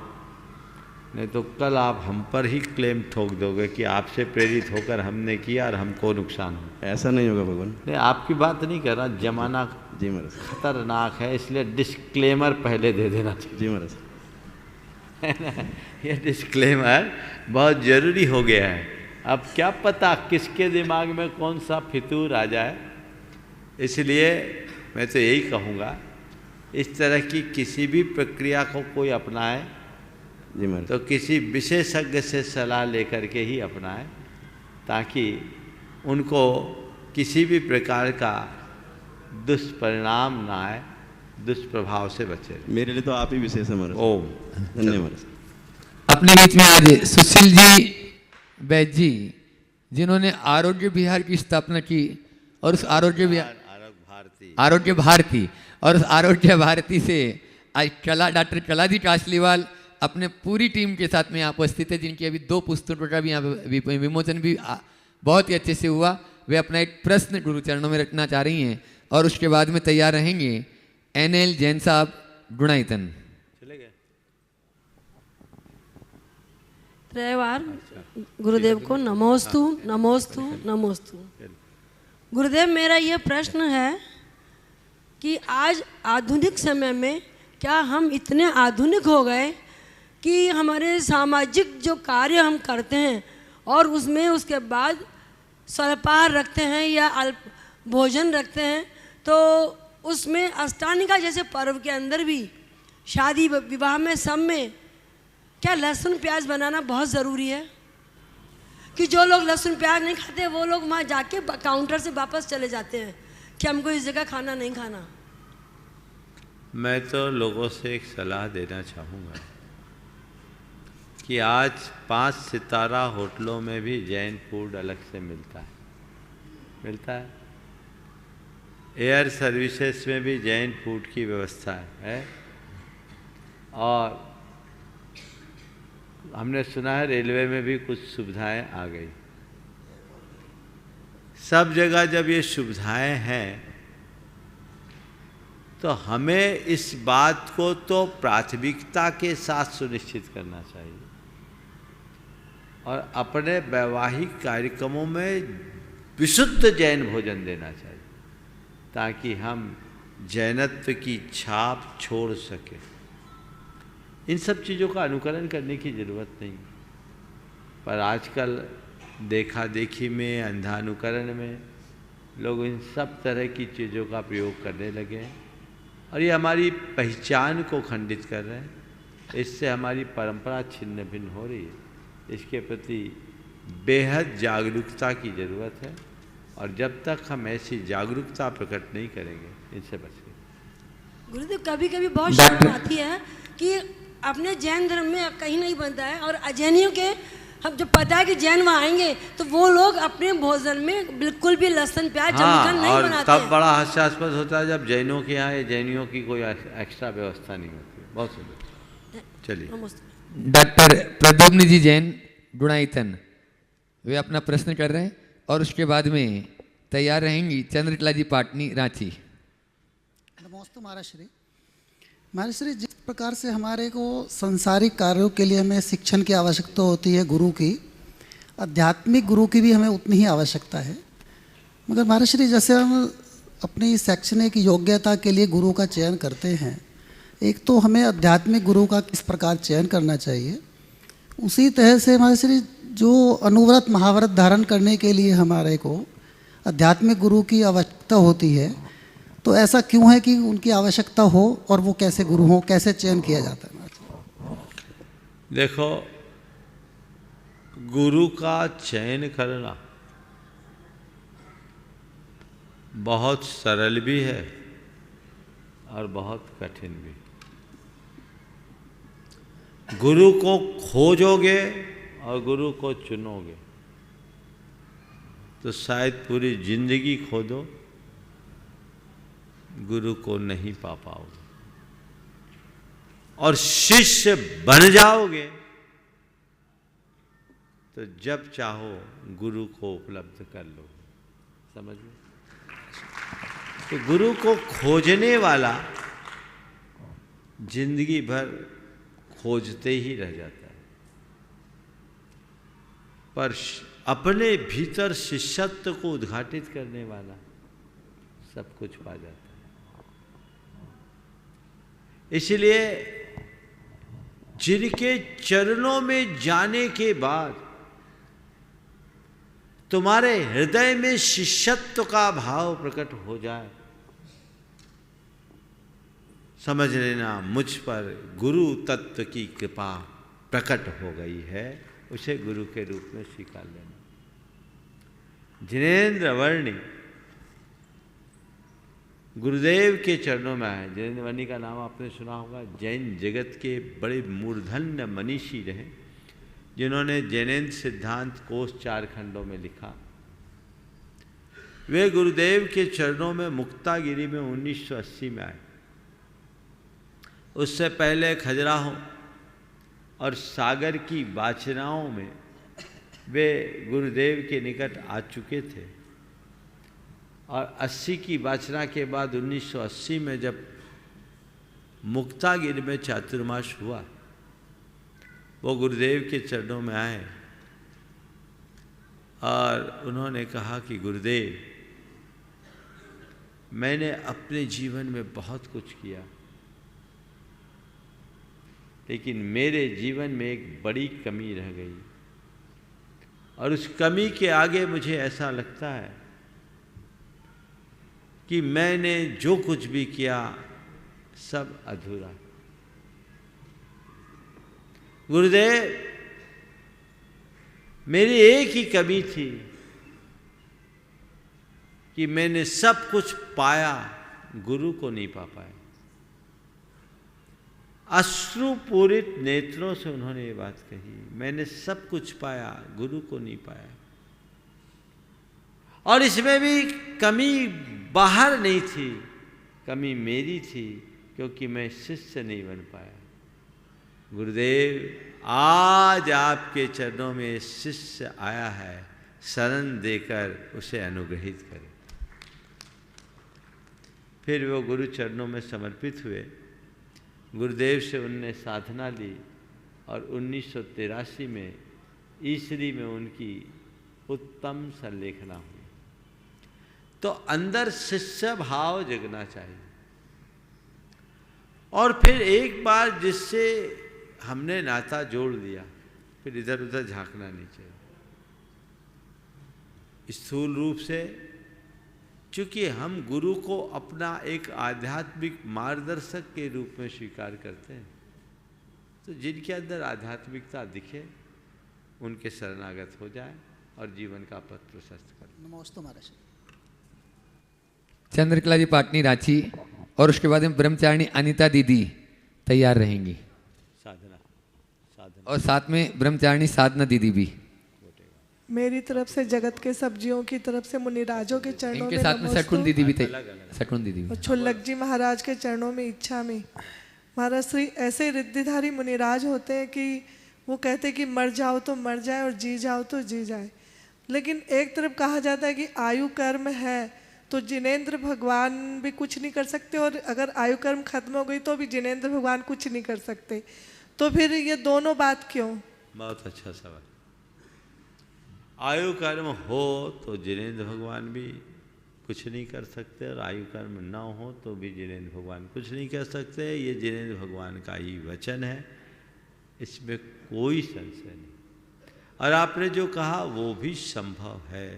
नहीं तो कल आप हम पर ही क्लेम ठोक दोगे कि आपसे प्रेरित होकर हमने किया और हमको नुकसान हो। ऐसा नहीं होगा भगवान। नहीं, आपकी बात नहीं कर रहा, जमाना जी महाराज खतरनाक है, इसलिए डिस्क्लेमर पहले दे देना चाहिए। जी महाराज ये डिस्क्लेमर बहुत ज़रूरी हो गया है। अब क्या पता किसके दिमाग में कौन सा फितूर आ जाए, इसलिए मैं तो यही कहूँगा इस तरह की किसी भी प्रक्रिया को कोई अपनाए तो किसी विशेषज्ञ से सलाह लेकर के ही अपनाए, ताकि उनको किसी भी प्रकार का दुष्परिणाम ना आए, दुष्प्रभाव से बचे। मेरे लिए तो आप ही विशेष है। ओम धन्यवाद। अपने बीच में आज सुशील जी वैद्य जी, जिन्होंने आरोग्य विहार की स्थापना की और उस आरोग्य भारती और उस आरोग्य भारती से आज डॉक्टर कलाजी काशलीवाल अपने पूरी टीम के साथ में यहाँ उपस्थित है, जिनकी अभी 2 पुस्तकों का भी यहाँ विमोचन भी बहुत ही अच्छे से हुआ। वे अपना एक प्रश्न गुरु चरणों में रखना चाह रही हैं और उसके बाद में तैयार रहेंगे NL जैन साहब गुणायतन। त्रैवार गुरुदेव को नमोस्तु नमोस्तु नमोस्तु। गुरुदेव मेरा ये प्रश्न है कि आज आधुनिक समय में क्या हम इतने आधुनिक हो गए कि हमारे सामाजिक जो कार्य हम करते हैं और उसमें उसके बाद स्वल्पाहार रखते हैं या अल्प भोजन रखते हैं, तो उसमें अष्टांगिका जैसे पर्व के अंदर भी शादी विवाह में सब में क्या लहसुन प्याज बनाना बहुत ज़रूरी है? कि जो लोग लहसुन प्याज नहीं खाते वो लोग वहाँ जाके काउंटर से वापस चले जाते हैं कि हमको इस जगह खाना नहीं खाना। मैं तो लोगों से एक सलाह देना चाहूँगा कि आज 5 सितारा होटलों में भी जैन फूड अलग से मिलता है। एयर सर्विसेज में भी जैन फूड की व्यवस्था है। और हमने सुना है रेलवे में भी कुछ सुविधाएं आ गई। सब जगह जब ये सुविधाएं हैं तो हमें इस बात को तो प्राथमिकता के साथ सुनिश्चित करना चाहिए और अपने वैवाहिक कार्यक्रमों में विशुद्ध जैन भोजन देना चाहिए ताकि हम जैनत्व की छाप छोड़ सकें। इन सब चीज़ों का अनुकरण करने की ज़रूरत नहीं, पर आजकल देखा देखी में, अंधानुकरण में लोग इन सब तरह की चीज़ों का प्रयोग करने लगे हैं और ये हमारी पहचान को खंडित कर रहे हैं। इससे हमारी परंपरा छिन्न भिन्न हो रही है। इसके प्रति बेहद जागरूकता की ज़रूरत है और जब तक हम ऐसी जागरूकता प्रकट नहीं करेंगे इनसे बचेंगे। गुरुदेव, कभी कभी बहुत शर्म आती है कि अपने जैन धर्म में कहीं नहीं बनता है और अजैनियों के हम जब पता है कि जैन वहाँ आएंगे तो वो लोग अपने भोजन में बिल्कुल भी लहसुन प्याज जमकर नहीं बनाते हैं। तब बड़ा हास्यास्पद होता है जब जैनों के यहाँ जैनियों की कोई एक्स्ट्रा व्यवस्था नहीं होती। बहुत सुंदर। चलिए। डॉक्टर प्रद्युम्न जी जैन गुणायतन वे अपना प्रश्न कर रहे हैं और उसके बाद में तैयार रहेंगी चंद्रकला जी पाटनी रांची। नमस्ते महाराज श्री, जिस प्रकार से हमारे को संसारिक कार्यों के लिए हमें शिक्षण की आवश्यकता होती है, गुरु की, आध्यात्मिक गुरु की भी हमें उतनी ही आवश्यकता है। मगर महाराज श्री, जैसे हम अपनी शैक्षणिक योग्यता के लिए गुरु का चयन करते हैं, एक तो हमें आध्यात्मिक गुरु का किस प्रकार चयन करना चाहिए, उसी तरह से महाराज श्री जो अनुव्रत महाव्रत धारण करने के लिए हमारे को आध्यात्मिक गुरु की आवश्यकता होती है, तो ऐसा क्यों है कि उनकी आवश्यकता हो और वो कैसे गुरु हो, कैसे चयन किया जाता है? देखो, गुरु का चयन करना बहुत सरल भी है और बहुत कठिन भी। गुरु को खोजोगे और गुरु को चुनोगे तो शायद पूरी जिंदगी खोदो, गुरु को नहीं पा पाओगे। और शिष्य बन जाओगे तो जब चाहो गुरु को उपलब्ध कर लो। समझ लो, तो गुरु को खोजने वाला जिंदगी भर खोजते ही रह जाता है, पर अपने भीतर शिष्यत्व को उद्घाटित करने वाला सब कुछ पा जाता है। इसलिए जिनके चरणों में जाने के बाद तुम्हारे हृदय में शिष्यत्व का भाव प्रकट हो जाए, समझ लेना मुझ पर गुरु तत्व की कृपा प्रकट हो गई है, उसे गुरु के रूप में स्वीकार लेना। जिनेंद्र वर्णी गुरुदेव के चरणों में आए। जिनेंद्र वर्णी का नाम आपने सुना होगा। जैन जगत के बड़े मूर्धन्य मनीषी रहे जिन्होंने जैनेन्द्र सिद्धांत कोश 4 खंडों में लिखा। वे गुरुदेव के चरणों में मुक्तागिरी में 1980 में आए। उससे पहले खजुराहो और सागर की वाचनाओं में वे गुरुदेव के निकट आ चुके थे और 80 की वाचना के बाद 1980 में जब मुक्तागिरी में चातुर्मास हुआ, वो गुरुदेव के चरणों में आए और उन्होंने कहा कि गुरुदेव, मैंने अपने जीवन में बहुत कुछ किया, लेकिन मेरे जीवन में एक बड़ी कमी रह गई और उस कमी के आगे मुझे ऐसा लगता है कि मैंने जो कुछ भी किया सब अधूरा। गुरुदेव, मेरी एक ही कमी थी कि मैंने सब कुछ पाया, गुरु को नहीं पा पाया। अश्रुपूरित नेत्रों से उन्होंने ये बात कही, मैंने सब कुछ पाया, गुरु को नहीं पाया। और इसमें भी कमी बाहर नहीं थी, कमी मेरी थी, क्योंकि मैं शिष्य नहीं बन पाया। गुरुदेव आज आपके चरणों में शिष्य आया है, शरण देकर उसे अनुग्रहित करें। फिर वो गुरु चरणों में समर्पित हुए। गुरुदेव से उनने साधना ली और 1983 में ईसरी में उनकी उत्तम संलेखना हुई। तो अंदर शिष्य भाव जगना चाहिए। और फिर एक बार जिससे हमने नाता जोड़ दिया, फिर इधर उधर झांकना नहीं चाहिए। स्थूल रूप से चूंकि हम गुरु को अपना एक आध्यात्मिक मार्गदर्शक के रूप में स्वीकार करते हैं, तो जिनके अंदर आध्यात्मिकता दिखे उनके शरणागत हो जाए और जीवन का पथ प्रशस्त करें। नमोस्तु महाराज। चंद्रकला जी पाटनी रांची, और उसके बाद में ब्रह्मचारिणी अनीता दीदी तैयार रहेंगी, साधना और साथ में ब्रह्मचारिणी साधना दीदी भी। मेरी तरफ से जगत के सब्जियों की तरफ से मुनिराजों के चरणों में इनके साथ में सटकुन दीदी भी सटकुन दीदी भी। और छुल्लक जी महाराज के चरणों में इच्छा में। महाराज श्री ऐसे रिद्धिधारी मुनिराज होते हैं कि वो कहते हैं कि मर जाओ तो मर जाए और जी जाओ तो जी जाए। लेकिन एक तरफ कहा जाता है कि आयु कर्म है तो जिनेंद्र भगवान भी कुछ नहीं कर सकते, और अगर आयु कर्म खत्म हो गई तो भी जिनेंद्र भगवान कुछ नहीं कर सकते। तो फिर ये दोनों बात क्यों? बहुत अच्छा सवाल। आयु कर्म हो तो जिनेंद्र भगवान भी कुछ नहीं कर सकते, और आयु कर्म ना हो तो भी जिनेंद्र भगवान कुछ नहीं कर सकते। ये जिनेंद्र भगवान का ही वचन है, इसमें कोई संशय नहीं। और आपने जो कहा वो भी संभव है,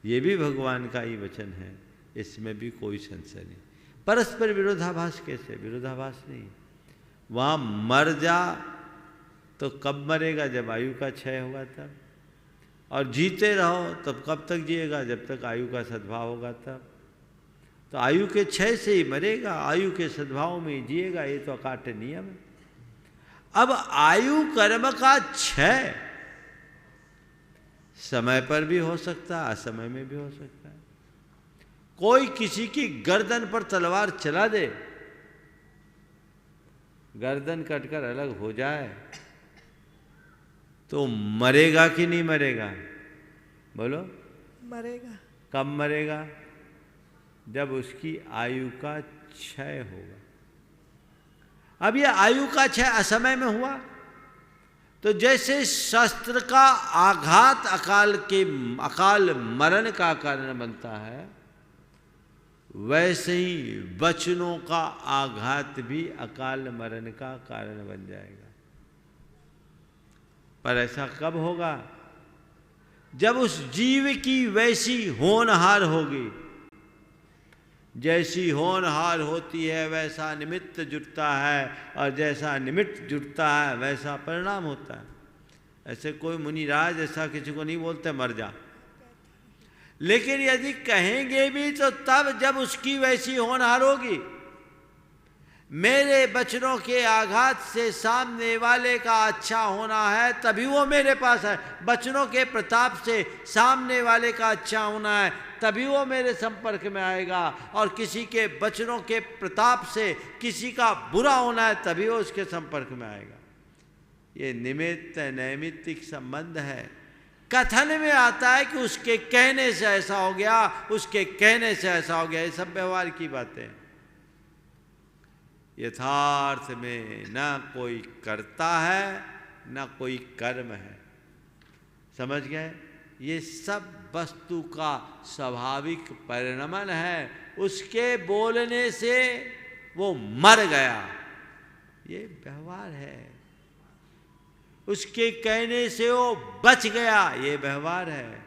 ये भी भगवान का ही वचन है, इसमें भी कोई संशय नहीं। परस्पर विरोधाभास कैसे? विरोधाभास नहीं। वहाँ मर जा तो कब मरेगा? जब आयु का क्षय होगा तब। और जीते रहो तब कब तक जिएगा? जब तक आयु का सद्भाव होगा तब। तो आयु के क्षय से ही मरेगा, आयु के सद्भाव में ही जिएगा, ये तो अकाट्य नियम है। अब आयु कर्म का क्षय समय पर भी हो सकता है, असमय में भी हो सकता है। कोई किसी की गर्दन पर तलवार चला दे, गर्दन कटकर अलग हो जाए तो मरेगा कि नहीं मरेगा? बोलो। मरेगा। कब मरेगा? जब उसकी आयु का क्षय होगा। अब ये आयु का क्षय असमय में हुआ तो जैसे शस्त्र का आघात अकाल मरण का कारण बनता है, वैसे ही वचनों का आघात भी अकाल मरण का कारण बन जाएगा। पर ऐसा कब होगा? जब उस जीव की वैसी होनहार होगी, जैसी होनहार होती है वैसा निमित्त जुटता है, और जैसा निमित्त जुटता है वैसा परिणाम होता है। ऐसे कोई मुनिराज ऐसा किसी को नहीं बोलते मर जा, लेकिन यदि कहेंगे भी तो तब जब उसकी वैसी होनहार होगी। मेरे वचनों के आघात से सामने वाले का अच्छा होना है तभी वो मेरे पास है। वचनों के प्रताप से सामने वाले का अच्छा होना है तभी वो मेरे संपर्क में आएगा, और किसी के वचनों के प्रताप से किसी का बुरा होना है तभी वो उसके संपर्क में आएगा। ये निमित्त नैमित्तिक संबंध है। कथन में आता है कि उसके कहने से ऐसा हो गया, उसके कहने से ऐसा हो गया, ये सब व्यवहार की बातें। यथार्थ में न कोई करता है न कोई कर्म है। समझ गए? ये सब वस्तु का स्वाभाविक परिणमन है। उसके बोलने से वो मर गया, ये व्यवहार है। उसके कहने से वो बच गया, ये व्यवहार है।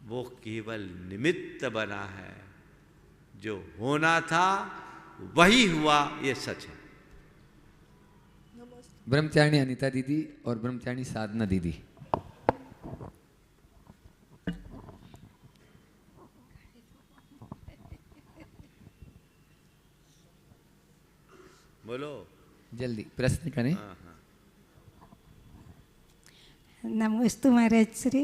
वो केवल निमित्त बना है, जो होना था वही हुआ, ये सच है। ब्रह्मचारिणी अनीता दीदी और ब्रह्मचारिणी साधना दीदी। बोलो जल्दी प्रश्न करें। नमस्ते महाराज श्री।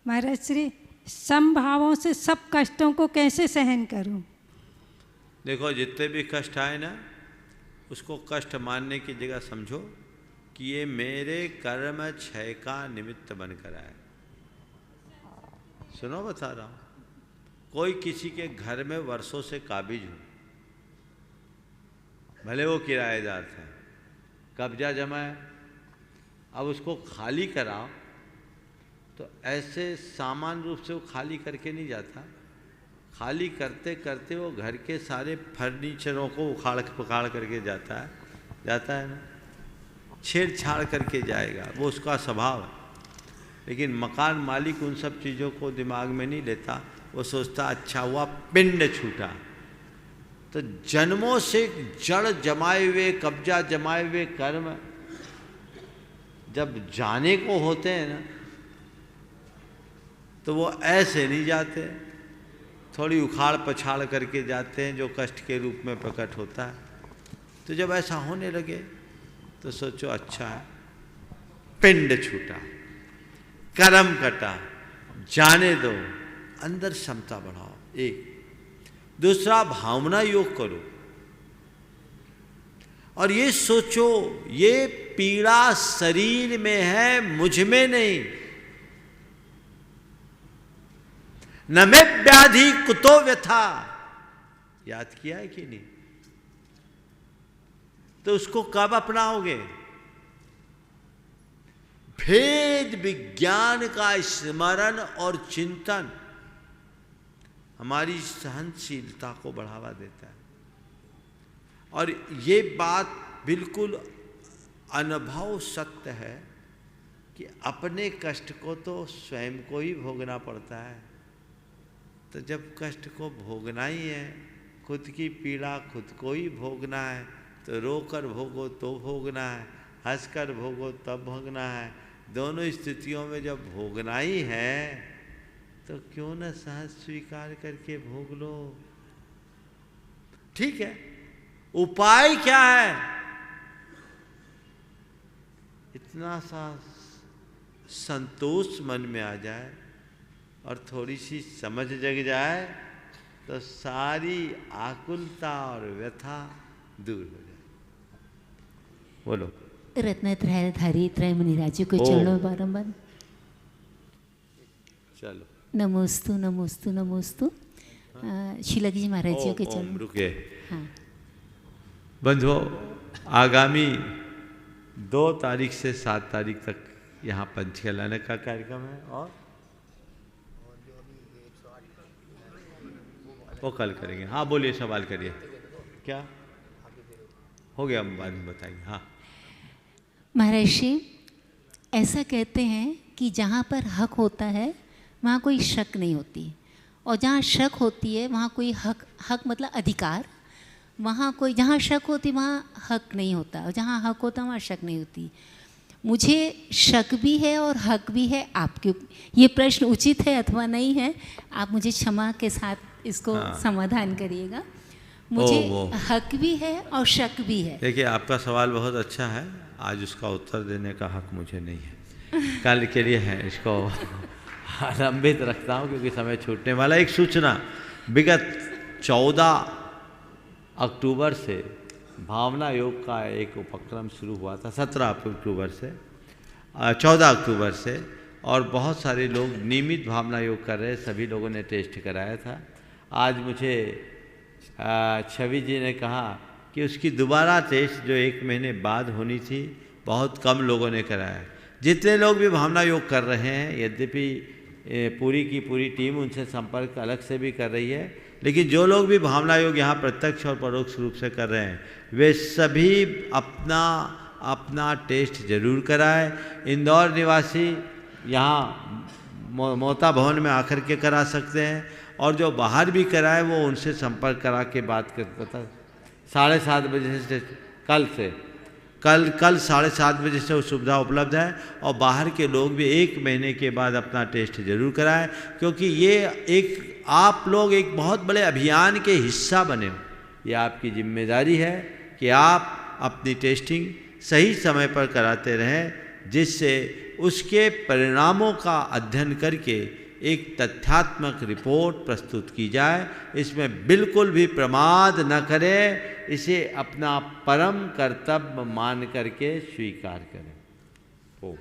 महाराज श्री, समभावों से सब कष्टों को कैसे सहन करूं? देखो, जितने भी कष्ट आए ना, उसको कष्ट मानने की जगह समझो कि ये मेरे कर्म क्षय का निमित्त बनकर आए। सुनो, बता रहा हूँ, कोई किसी के घर में वर्षों से काबिज हो, भले वो किराएदार था, कब्जा जमा है, अब उसको खाली कराओ तो ऐसे सामान्य रूप से वो खाली करके नहीं जाता। खाली करते करते वो घर के सारे फर्नीचरों को उखाड़ पखाड़ करके जाता है ना, छेड़छाड़ करके जाएगा, वो उसका स्वभाव है। लेकिन मकान मालिक उन सब चीज़ों को दिमाग में नहीं लेता, वो सोचता अच्छा हुआ पिंड छूटा। तो जन्मों से जड़ जमाए हुए, कब्जा जमाए हुए कर्म जब जाने को होते हैं ना, तो वो ऐसे नहीं जाते, थोड़ी उखाड़ पछाड़ करके जाते हैं, जो कष्ट के रूप में प्रकट होता है। तो जब ऐसा होने लगे तो सोचो अच्छा है, पिंड छूटा, कर्म कटा, जाने दो, अंदर क्षमता बढ़ाओ। एक दूसरा, भावना योग करो और ये सोचो ये पीड़ा शरीर में है, मुझ में नहीं। न में व्याधि कुतो व्यथा, याद किया है कि नहीं? तो उसको कब अपनाओगे? भेद विज्ञान का स्मरण और चिंतन हमारी सहनशीलता को बढ़ावा देता है। और ये बात बिल्कुल अनुभव सत्य है कि अपने कष्ट को तो स्वयं को ही भोगना पड़ता है। तो जब कष्ट को भोगना ही है, खुद की पीड़ा खुद को ही भोगना है, तो रोकर भोगो तो भोगना है, हंसकर भोगो तब भोगना है। दोनों स्थितियों में जब भोगना ही है तो क्यों न सहज स्वीकार करके भोग लो। ठीक है, उपाय क्या है? इतना सा संतोष मन में आ जाए और थोड़ी सी समझ जग जाए तो सारी आकुलता और व्यथा दूर हो जाए। बोलो। रत्नत्रयधारी त्रय मुनिराजों के चरणों में बारंबार चलो नमोस्तु नमोस्तु नमोस्तु। शिलागी जी महाराज जी के चरणों। रुके। हाँ। बंधुओं, आगामी 2 तारीख से 7 तारीख तक यहाँ पंच खिलाने का कार्यक्रम है और वो कल करेंगे। हाँ बोलिए, सवाल करिए। क्या हो गया, हम बाद में बताएंगे। हाँ महाराज जी, ऐसा कहते हैं कि जहाँ पर हक होता है वहाँ कोई शक नहीं होती, और जहाँ शक होती है वहाँ कोई हक मतलब अधिकार, वहाँ कोई, जहाँ शक होती वहाँ हक नहीं होता, और जहाँ हक होता वहाँ शक नहीं होती। मुझे शक भी है और हक भी है आपके। ये प्रश्न उचित है अथवा नहीं है, आप मुझे क्षमा के साथ इसको समाधान करिएगा। मुझे हक भी है और शक भी है। देखिए, आपका सवाल बहुत अच्छा है, आज उसका उत्तर देने का हक मुझे नहीं है, कल के लिए है, इसको लंबित रखता हूँ क्योंकि समय छूटने वाला। एक सूचना, विगत 14 अक्टूबर से भावना योग का एक उपक्रम शुरू हुआ था, 17 अक्टूबर से 14 अक्टूबर से, और बहुत सारे लोग नियमित भावना योग कर रहे, सभी लोगों ने टेस्ट कराया था। आज मुझे छवि जी ने कहा कि उसकी दोबारा टेस्ट जो 1 महीने बाद होनी थी, बहुत कम लोगों ने कराया। जितने लोग भी भावना योग कर रहे हैं, यद्यपि पूरी की पूरी टीम उनसे संपर्क अलग से भी कर रही है, लेकिन जो लोग भी भावना योग यहाँ प्रत्यक्ष और परोक्ष रूप से कर रहे हैं, वे सभी अपना अपना टेस्ट जरूर कराएं। इंदौर निवासी यहाँ मोता भवन में आकर के करा सकते हैं, और जो बाहर भी कराए वो उनसे संपर्क करा के बात कर पता 7:30 बजे से कल 7:30 बजे से वो सुविधा उपलब्ध है। और बाहर के लोग भी 1 महीने के बाद अपना टेस्ट जरूर कराएं, क्योंकि ये आप लोग एक बहुत बड़े अभियान के हिस्सा बने हो। ये आपकी जिम्मेदारी है कि कि आप अपनी टेस्टिंग सही समय पर कराते रहें, जिससे उसके परिणामों का अध्ययन करके एक तथ्यात्मक रिपोर्ट प्रस्तुत की जाए। इसमें बिल्कुल भी प्रमाद न करें, इसे अपना परम कर्तव्य मान करके स्वीकार करें। ओम।